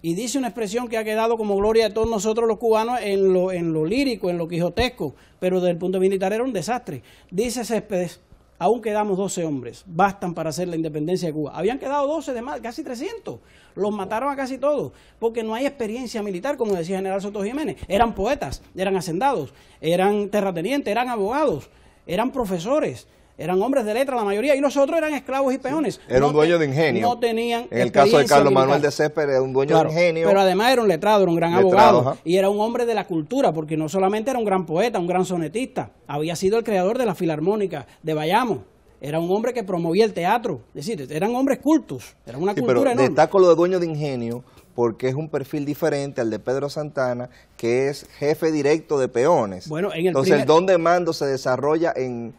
D: y dice una expresión que ha quedado como gloria de todos nosotros los cubanos en lo lírico, en lo quijotesco, pero desde el punto militar era un desastre. Dice Céspedes, aún quedamos 12 hombres, bastan para hacer la independencia de Cuba. Habían quedado 12 de más, casi 300. Los mataron a casi todos, porque no hay experiencia militar, como decía el general Soto Jiménez. Eran poetas, eran hacendados, eran terratenientes, eran abogados, eran profesores. Eran hombres de letra la mayoría, y los otros eran esclavos y peones.
A: Era un dueño de ingenio.
D: No tenían
A: en el caso de Carlos Manuel de Céspedes, era un dueño de ingenio.
D: Pero además era un letrado, era un gran abogado, ajá. Y era un hombre de la cultura, porque no solamente era un gran poeta, un gran sonetista, había sido el creador de la Filarmónica de Bayamo. Era un hombre que promovía el teatro. Es decir, eran hombres cultos, era una cultura
A: pero
D: enorme.
A: Destaco lo de dueño de ingenio, porque es un perfil diferente al de Pedro Santana, que es jefe directo de peones.
D: Bueno,
A: entonces el don de mando se desarrolla en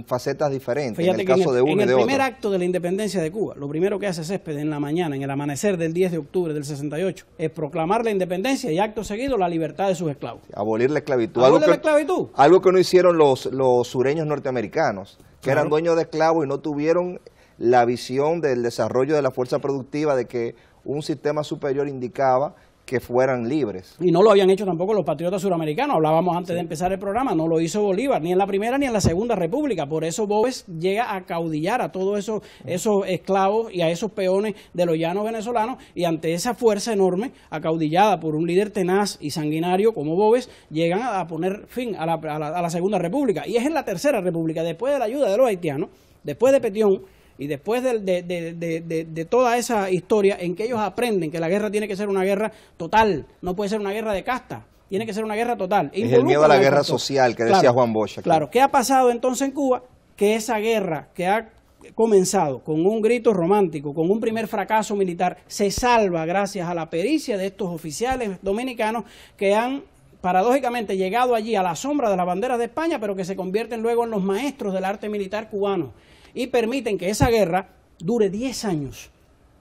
A: facetas diferentes.
D: Fíjate,
A: en el caso de uno y de otro.
D: En el primer acto de la independencia de Cuba, lo primero que hace Céspedes en la mañana, en el amanecer del 10 de octubre del 68, es proclamar la independencia y acto seguido la libertad de sus esclavos.
A: Abolir la esclavitud.
D: Abolir la esclavitud.
A: Algo que no hicieron los sureños norteamericanos, que eran dueños de esclavos y no tuvieron la visión del desarrollo de la fuerza productiva, de que un sistema superior indicaba que fueran libres. Y
D: no lo habían hecho tampoco los patriotas suramericanos. Hablábamos antes de empezar el programa, no lo hizo Bolívar, ni en la Primera ni en la Segunda República. Por eso Boves llega a caudillar a todos esos esclavos y a esos peones de los llanos venezolanos, y ante esa fuerza enorme, acaudillada por un líder tenaz y sanguinario como Boves, llegan a poner fin a la Segunda República. Y es en la Tercera República, después de la ayuda de los haitianos, después de Petión, y después de toda esa historia, en que ellos aprenden que la guerra tiene que ser una guerra total, no puede ser una guerra de casta, tiene que ser una guerra total.
A: Es el miedo a la guerra social que decía Juan Bosch aquí.
D: Claro, ¿qué ha pasado entonces en Cuba? Que esa guerra que ha comenzado con un grito romántico, con un primer fracaso militar, se salva gracias a la pericia de estos oficiales dominicanos que han paradójicamente llegado allí a la sombra de las banderas de España, pero que se convierten luego en los maestros del arte militar cubano y permiten que esa guerra dure 10 años.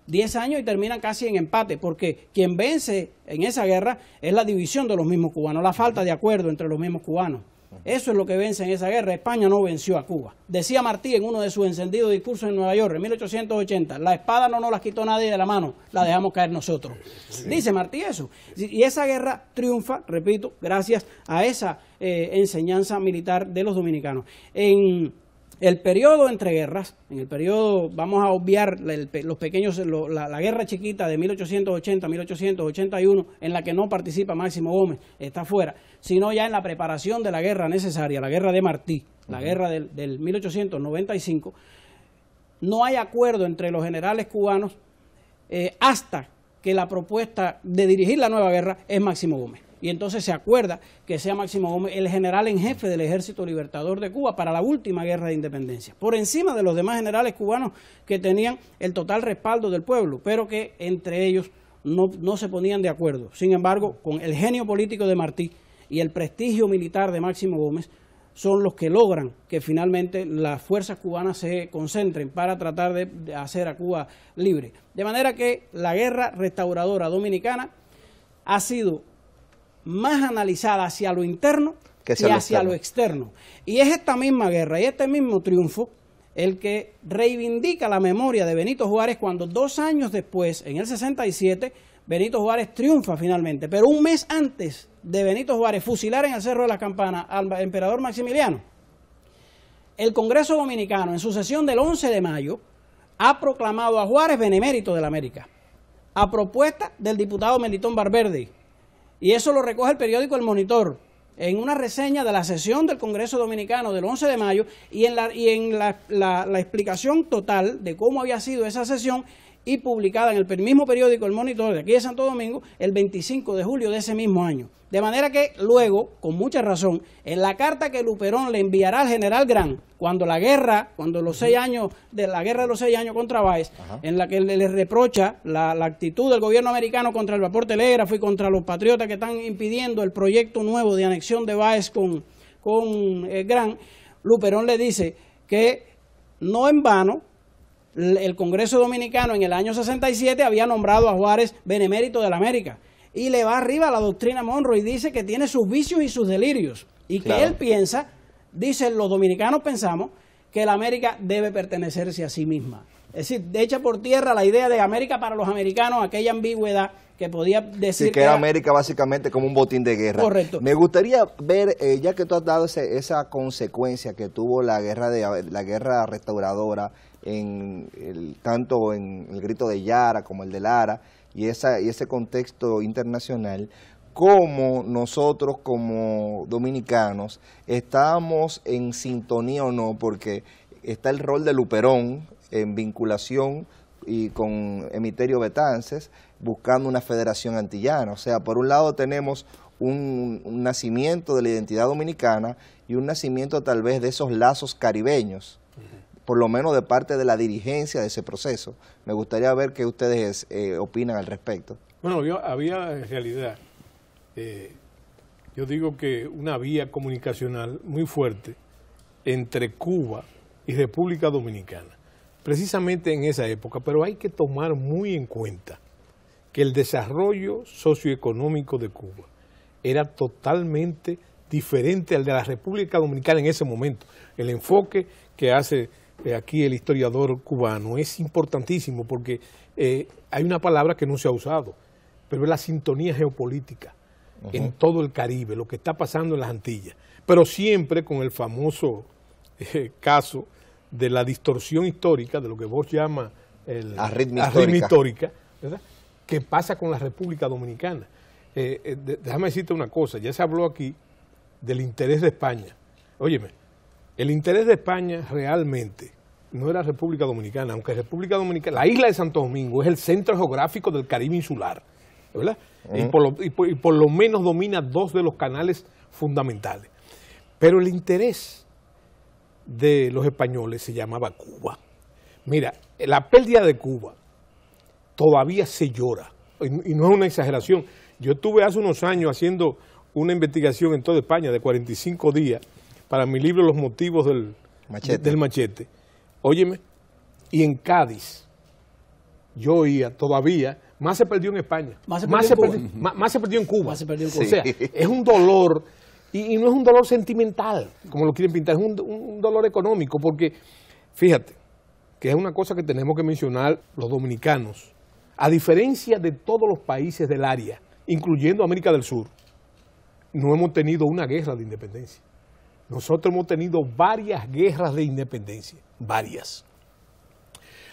D: 10 años y terminan casi en empate, porque quien vence en esa guerra es la división de los mismos cubanos, la falta de acuerdo entre los mismos cubanos. Eso es lo que vence en esa guerra. España no venció a Cuba. Decía Martí en uno de sus encendidos discursos en Nueva York en 1880, la espada no nos la quitó nadie de la mano, la dejamos caer nosotros. Sí. Dice Martí eso. Y esa guerra triunfa, repito, gracias a esa enseñanza militar de los dominicanos. En el periodo entre guerras, en el periodo, vamos a obviar la guerra chiquita de 1880 a 1881, en la que no participa Máximo Gómez, está fuera, sino ya en la preparación de la guerra necesaria, la guerra de Martí, la guerra del 1895, no hay acuerdo entre los generales cubanos hasta que la propuesta de dirigir la nueva guerra es Máximo Gómez. Y entonces se acuerda que sea Máximo Gómez el general en jefe del Ejército Libertador de Cuba para la última guerra de independencia, por encima de los demás generales cubanos que tenían el total respaldo del pueblo, pero que entre ellos no se ponían de acuerdo. Sin embargo, con el genio político de Martí y el prestigio militar de Máximo Gómez, son los que logran que finalmente las fuerzas cubanas se concentren para tratar de hacer a Cuba libre. De manera que la guerra restauradora dominicana ha sido más analizada hacia lo interno que hacia lo externo. Y es esta misma guerra y este mismo triunfo el que reivindica la memoria de Benito Juárez cuando 2 años después, en el 67, Benito Juárez triunfa finalmente. Pero un mes antes de Benito Juárez fusilar en el Cerro de las Campanas al emperador Maximiliano, el Congreso Dominicano, en su sesión del 11 de mayo, ha proclamado a Juárez benemérito de la América, a propuesta del diputado Melitón Valverde. Y eso lo recoge el periódico El Monitor, en una reseña de la sesión del Congreso Dominicano del 11 de mayo y en la explicación total de cómo había sido esa sesión y publicada en el mismo periódico El Monitor de aquí de Santo Domingo el 25 de julio de ese mismo año. De manera que luego, con mucha razón, en la carta que Luperón le enviará al general Grant, cuando los 6 años, de la guerra de los 6 años contra Báez, en la que le reprocha la actitud del gobierno americano contra el vapor telégrafo y contra los patriotas que están impidiendo el proyecto nuevo de anexión de Báez con Grant, Luperón le dice que no en vano el Congreso Dominicano en el año 67 había nombrado a Juárez benemérito de la América. Y le va arriba a la doctrina Monroe y dice que tiene sus vicios y sus delirios. Y que él piensa, dicen los dominicanos pensamos, que la América debe pertenecerse a sí misma. Es decir, echa por tierra la idea de América para los americanos, aquella ambigüedad que podía decir
A: que era América básicamente como un botín de guerra.
D: Correcto.
A: Me gustaría ver, ya que tú has dado esa consecuencia que tuvo la guerra restauradora, tanto en el grito de Yara como el de Lara, y ese contexto internacional, cómo nosotros como dominicanos estamos en sintonía o no, porque está el rol de Luperón en vinculación y con Emiterio Betances buscando una federación antillana. O sea, por un lado tenemos un nacimiento de la identidad dominicana y un nacimiento tal vez de esos lazos caribeños, por lo menos de parte de la dirigencia de ese proceso. Me gustaría ver qué ustedes opinan al respecto.
B: Bueno, había en realidad, yo digo que una vía comunicacional muy fuerte entre Cuba y República Dominicana, precisamente en esa época, pero hay que tomar muy en cuenta que el desarrollo socioeconómico de Cuba era totalmente diferente al de la República Dominicana en ese momento. El enfoque que hace aquí el historiador cubano es importantísimo porque hay una palabra que no se ha usado, pero es la sintonía geopolítica en todo el Caribe, lo que está pasando en las Antillas, pero siempre con el famoso caso de la distorsión histórica, de lo que vos llamas arritmia histórica, ¿verdad? Que pasa con la República Dominicana. Déjame decirte una cosa, ya se habló aquí del interés de España. Óyeme, el interés de España realmente no era República Dominicana, aunque República Dominicana, la isla de Santo Domingo es el centro geográfico del Caribe insular, ¿verdad? Y por lo menos domina 2 de los canales fundamentales. Pero el interés de los españoles se llamaba Cuba. Mira, la pérdida de Cuba todavía se llora, y no es una exageración. Yo estuve hace unos años haciendo una investigación en toda España de 45 días para mi libro Los motivos del machete. Óyeme, y en Cádiz, yo oía todavía, más se perdió en España, más se perdió en Cuba. O sea, es un dolor, y no es un dolor sentimental, como lo quieren pintar, es un dolor económico, porque fíjate, que es una cosa que tenemos que mencionar los dominicanos, a diferencia de todos los países del área, incluyendo América del Sur, no hemos tenido una guerra de independencia. Nosotros hemos tenido varias guerras de independencia, varias.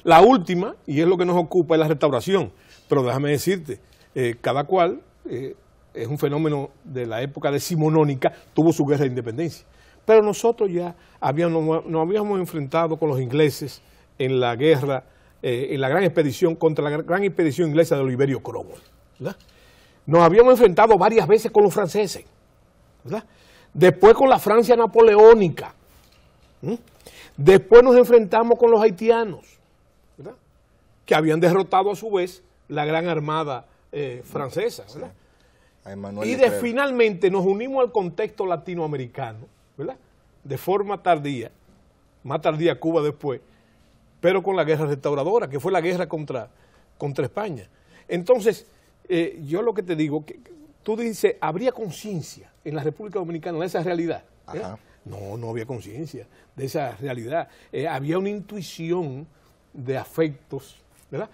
B: La última, y es lo que nos ocupa, es la restauración. Pero déjame decirte, cada cual, es un fenómeno de la época decimonónica, tuvo su guerra de independencia. Pero nosotros ya nos habíamos enfrentado con los ingleses en la guerra, en la gran expedición, contra la gran expedición inglesa de Oliverio Cromwell, ¿verdad? Nos habíamos enfrentado varias veces con los franceses, ¿verdad? Después con la Francia napoleónica. Después nos enfrentamos con los haitianos, ¿verdad? Que habían derrotado a su vez la gran armada francesa, ¿verdad? Sí. Y finalmente nos unimos al contexto latinoamericano, ¿verdad? De forma tardía, más tardía Cuba después, pero con la guerra restauradora, que fue la guerra contra España. Entonces, yo lo que te digo, que tú dices, ¿habría conciencia en la República Dominicana de esa realidad? No había conciencia de esa realidad. Había una intuición de afectos, ¿verdad?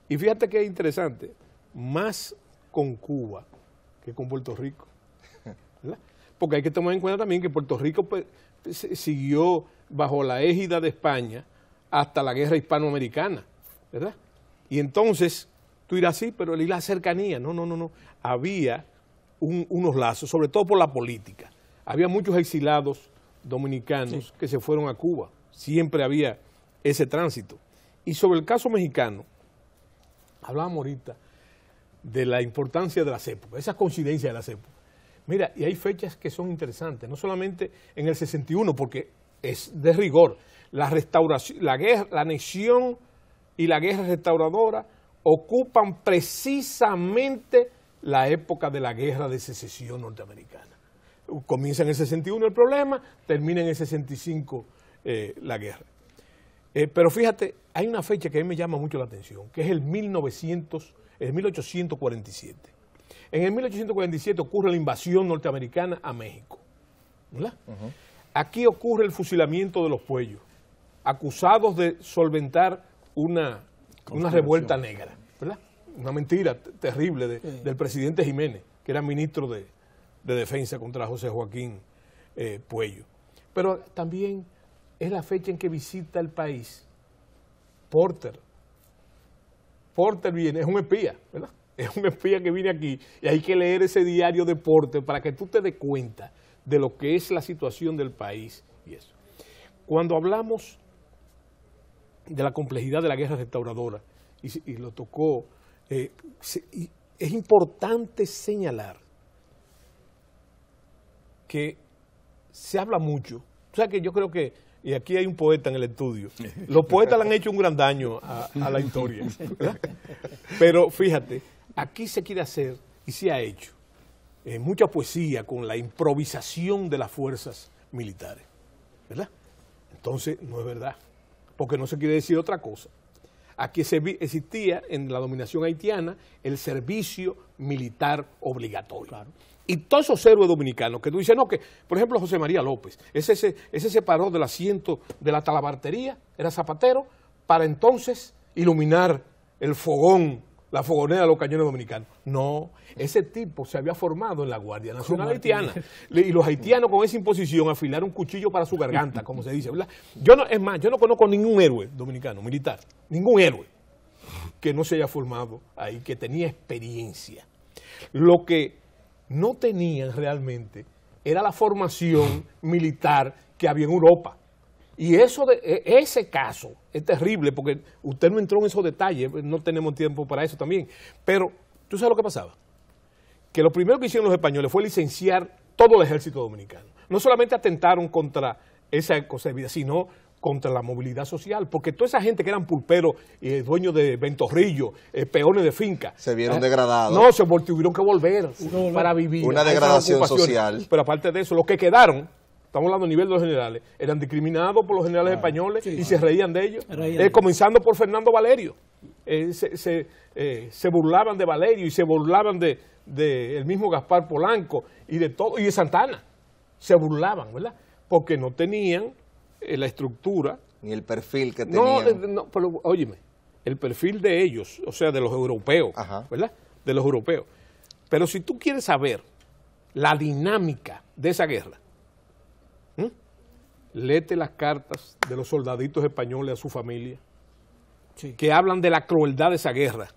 B: Y fíjate que es interesante, más con Cuba que con Puerto Rico, ¿verdad? Porque hay que tomar en cuenta también que Puerto Rico siguió bajo la égida de España hasta la guerra hispanoamericana, ¿verdad? Y entonces, tú dirás, sí, pero la cercanía, no. Había unos lazos, sobre todo por la política. Había muchos exilados dominicanos que se fueron a Cuba. Siempre había ese tránsito. Y sobre el caso mexicano, hablábamos ahorita de la importancia de las épocas, esa coincidencia de las épocas. Mira, y hay fechas que son interesantes, no solamente en el 61, porque es de rigor. La restauración, la anexión y la guerra restauradora ocupan precisamente la época de la guerra de secesión norteamericana. Comienza en el 61 el problema, termina en el 65 la guerra. Pero fíjate, hay una fecha que a mí me llama mucho la atención, que es el 1847. En el 1847 ocurre la invasión norteamericana a México, ¿verdad? Aquí ocurre el fusilamiento de los Puellos, acusados de solventar una revuelta negra, ¿verdad? Una mentira terrible del presidente Jiménez, que era ministro de Defensa contra José Joaquín Puello. Pero también es la fecha en que visita el país Porter. Porter viene, es un espía, ¿verdad? Es un espía que viene aquí y hay que leer ese diario de Porter para que tú te des cuenta de lo que es la situación del país y eso. Cuando hablamos de la complejidad de la guerra restauradora, y lo tocó, es importante señalar que se habla mucho. O sea que yo creo que, y aquí hay un poeta en el estudio, los poetas le han hecho un gran daño a la historia, ¿verdad? Pero fíjate, aquí se quiere hacer, y se ha hecho, mucha poesía con la improvisación de las fuerzas militares, ¿verdad? Entonces, no es verdad, porque no se quiere decir otra cosa. Aquí existía en la dominación haitiana el servicio militar obligatorio. Claro. Y todos esos héroes dominicanos que tú dices, no, que por ejemplo José María López, ese se paró del asiento de la talabartería, era zapatero, para entonces iluminar el fogón, la fogonera de los cañones dominicanos. No, ese tipo se había formado en la Guardia Nacional Haitiana. Y los haitianos con esa imposición afilaron un cuchillo para su garganta, como se dice, ¿verdad? Es más, yo no conozco ningún héroe dominicano, militar, ningún héroe que no se haya formado ahí, que tenía experiencia. Lo que no tenían realmente era la formación militar que había en Europa. Y ese caso es terrible, porque usted no entró en esos detalles, no tenemos tiempo para eso también. Pero, ¿tú sabes lo que pasaba? Que lo primero que hicieron los españoles fue licenciar todo el ejército dominicano. No solamente atentaron contra esa cosa de vida, sino contra la movilidad social, porque toda esa gente que eran pulperos, dueños de ventorrillos, peones de finca,
A: se vieron degradados.
B: No, tuvieron que volver para vivir.
A: Una degradación social.
B: Pero aparte de eso, los que quedaron, estamos hablando a nivel de los generales, eran discriminados por los generales españoles y se reían de ellos, comenzando por Fernando Valerio. Se burlaban de Valerio y se burlaban de el mismo Gaspar Polanco y de todo, y de Santana. Se burlaban, ¿verdad? Porque no tenían la estructura.
A: Ni el perfil que tenían.
B: No, pero óyeme, el perfil de ellos, o sea, de los europeos, ¿verdad? De los europeos. Pero si tú quieres saber la dinámica de esa guerra, léete las cartas de los soldaditos españoles a su familia, que hablan de la crueldad de esa guerra,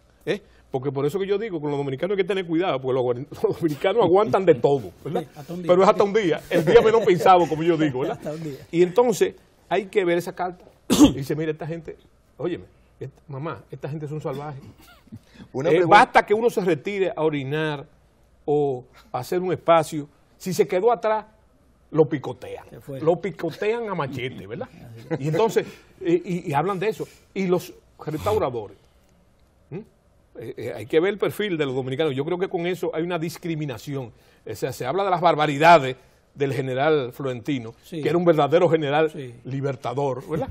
B: porque por eso que yo digo, con los dominicanos hay que tener cuidado, porque los dominicanos aguantan de todo, ¿verdad? Sí, pero es hasta un día, el día menos pensado, como yo digo, ¿verdad? Hasta un día. Y entonces hay que ver esa carta y dice, mira, esta gente, óyeme, mamá, esta gente son salvajes. Basta que uno se retire a orinar o a hacer un espacio, si se quedó atrás, lo picotean a machete, ¿verdad? Y entonces, y hablan de eso. Y los restauradores, hay que ver el perfil de los dominicanos. Yo creo que con eso hay una discriminación. O sea, se habla de las barbaridades del general Florentino, que era un verdadero general libertador, ¿verdad?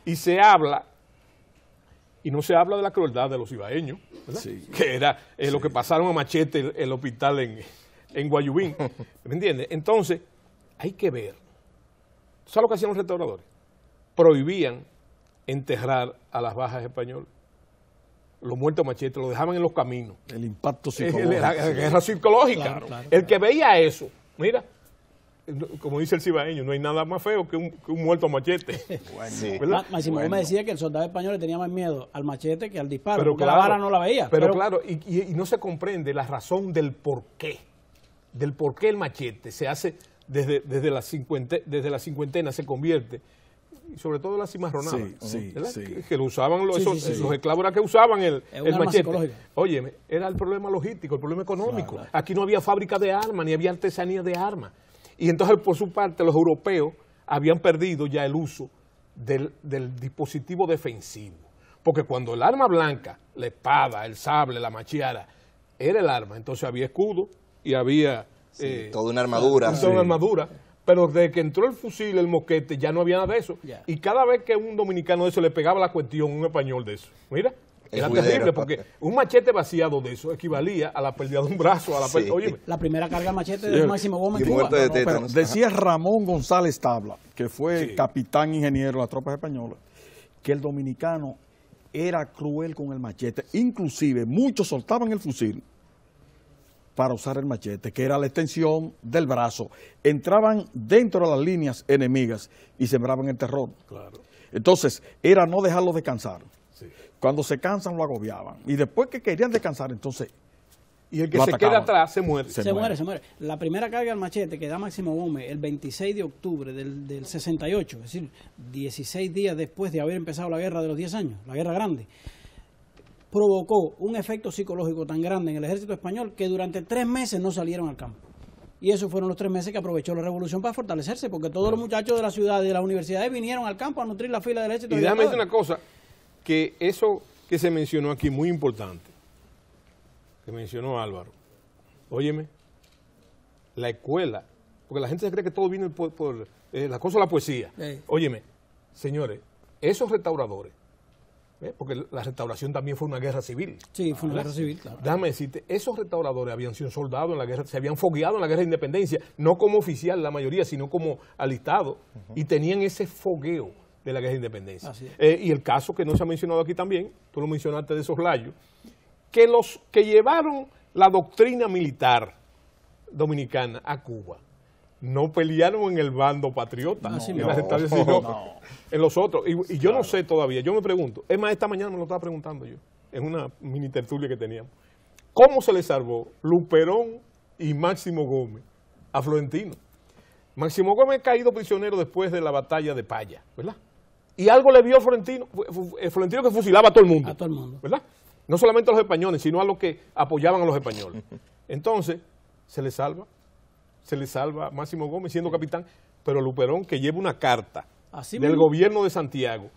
B: Y se habla, y no se habla de la crueldad de los ibaeños, ¿verdad? Que era lo que pasaron a machete el hospital en Guayubín, ¿me entiendes? Entonces, hay que ver. ¿Sabes lo que hacían los restauradores? Prohibían enterrar a las bajas españolas. Los muertos machetes, lo dejaban en los caminos.
C: El impacto psicológico.
B: La guerra psicológica. Claro. El que veía eso, mira, como dice el cibaeño, no hay nada más feo que un muerto machete.
D: Máximo Gómez decía que el soldado español le tenía más miedo al machete que al disparo, porque la vara no la veía.
B: Pero claro, y no se comprende la razón del por qué el machete se hace desde la cincuentena se convierte, y sobre todo la cimarronada, que lo usaban los esclavos era que usaban el machete. Óyeme, era el problema logístico, el problema económico. Claro. Aquí no había fábrica de armas, ni había artesanía de armas. Y entonces, por su parte, los europeos habían perdido ya el uso del dispositivo defensivo. Porque cuando el arma blanca, la espada, el sable, la machiara, era el arma, entonces había escudo y había
A: toda una armadura.
B: Toda una armadura. Pero desde que entró el fusil, el mosquete, ya no había nada de eso. Y cada vez que un dominicano de eso le pegaba la cuestión, un español de eso, mira, era terrible, porque un machete vaciado de eso equivalía a la pérdida de un brazo.
D: La primera carga de machete de Máximo Gómez.
C: Pero decía Ramón González Tabla, que fue capitán ingeniero de las tropas españolas, que el dominicano era cruel con el machete. Inclusive, muchos soltaban el fusil para usar el machete, que era la extensión del brazo. Entraban dentro de las líneas enemigas y sembraban el terror. Claro. Entonces, era no dejarlo descansar. Cuando se cansan, lo agobiaban. Y después que querían descansar, entonces...
B: Y el que se queda atrás se muere.
D: Se muere. La primera carga del machete que da Máximo Gómez el 26 de octubre del 68, es decir, 16 días después de haber empezado la guerra de los 10 años, la guerra grande, provocó un efecto psicológico tan grande en el ejército español que durante 3 meses no salieron al campo. Y esos fueron los 3 meses que aprovechó la revolución para fortalecerse, porque todos los muchachos de la ciudad y de las universidades vinieron al campo a nutrir la fila del ejército.
B: Y déjame decir una cosa, que eso que se mencionó aquí, muy importante, que mencionó Álvaro, óyeme, la escuela, porque la gente se cree que todo viene por la cosa de la poesía. Óyeme, señores, esos restauradores, porque la restauración también fue una guerra civil.
D: Sí, fue una guerra civil, claro.
B: Déjame decirte, esos restauradores habían sido soldados en la guerra, se habían fogueado en la guerra de independencia, no como oficial la mayoría, sino como alistado, y tenían ese fogueo de la guerra de independencia. Y el caso que no se ha mencionado aquí también, tú lo mencionaste de Soslayo, que los que llevaron la doctrina militar dominicana a Cuba no pelearon en el bando patriota, sino en los otros. Y yo no sé todavía, yo me pregunto, es más, esta mañana me lo estaba preguntando yo, en una mini tertulia que teníamos, ¿cómo se le salvó Luperón y Máximo Gómez a Florentino? Máximo Gómez caído prisionero después de la batalla de Paya, ¿verdad? Y algo le vio a Florentino, Florentino que fusilaba a todo el mundo.
D: A todo el mundo.
B: ¿Verdad? No solamente a los españoles, sino a los que apoyaban a los españoles. Entonces, se le salva Máximo Gómez siendo capitán, pero Luperón que lleva una carta
D: Así
B: del
D: mismo.
B: gobierno de Santiago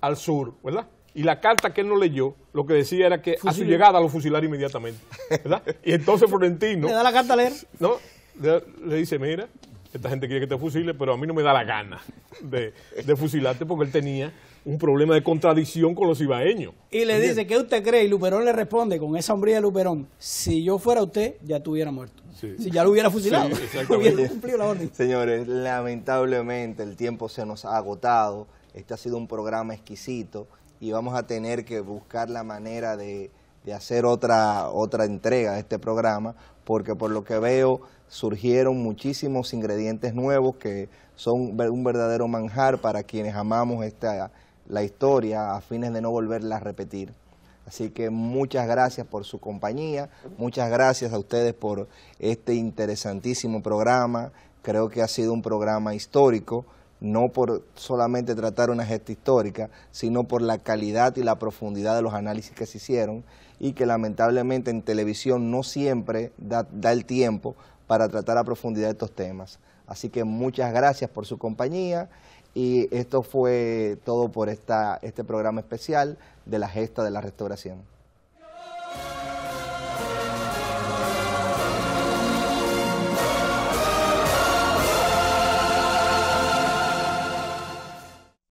B: al sur, ¿verdad? Y la carta que él no leyó, lo que decía era que a su llegada lo fusilaron inmediatamente, ¿verdad? Y entonces Florentino,
D: Le da la carta a leer.
B: ¿no? Le dice, mira, esta gente quiere que te fusile, pero a mí no me da la gana de fusilarte porque él tenía un problema de contradicción con los ibaeños.
D: Y le dice, ¿qué usted cree? Y Luperón le responde con esa hombría de Luperón, si yo fuera usted, ya estuviera muerto.
B: Sí.
D: Si ya lo hubiera fusilado,
B: Sí, exactamente.
D: hubiera cumplido la orden.
A: Señores, lamentablemente el tiempo se nos ha agotado. Este ha sido un programa exquisito y vamos a tener que buscar la manera de hacer otra entrega de este programa, porque por lo que veo surgieron muchísimos ingredientes nuevos que son un verdadero manjar para quienes amamos la historia a fines de no volverla a repetir. Así que muchas gracias por su compañía, muchas gracias a ustedes por este interesantísimo programa. Creo que ha sido un programa histórico, no por solamente tratar una gesta histórica, sino por la calidad y la profundidad de los análisis que se hicieron y que lamentablemente en televisión no siempre da el tiempo para tratar a profundidad estos temas. Así que muchas gracias por su compañía y esto fue todo por este programa especial de la Gesta de la Restauración.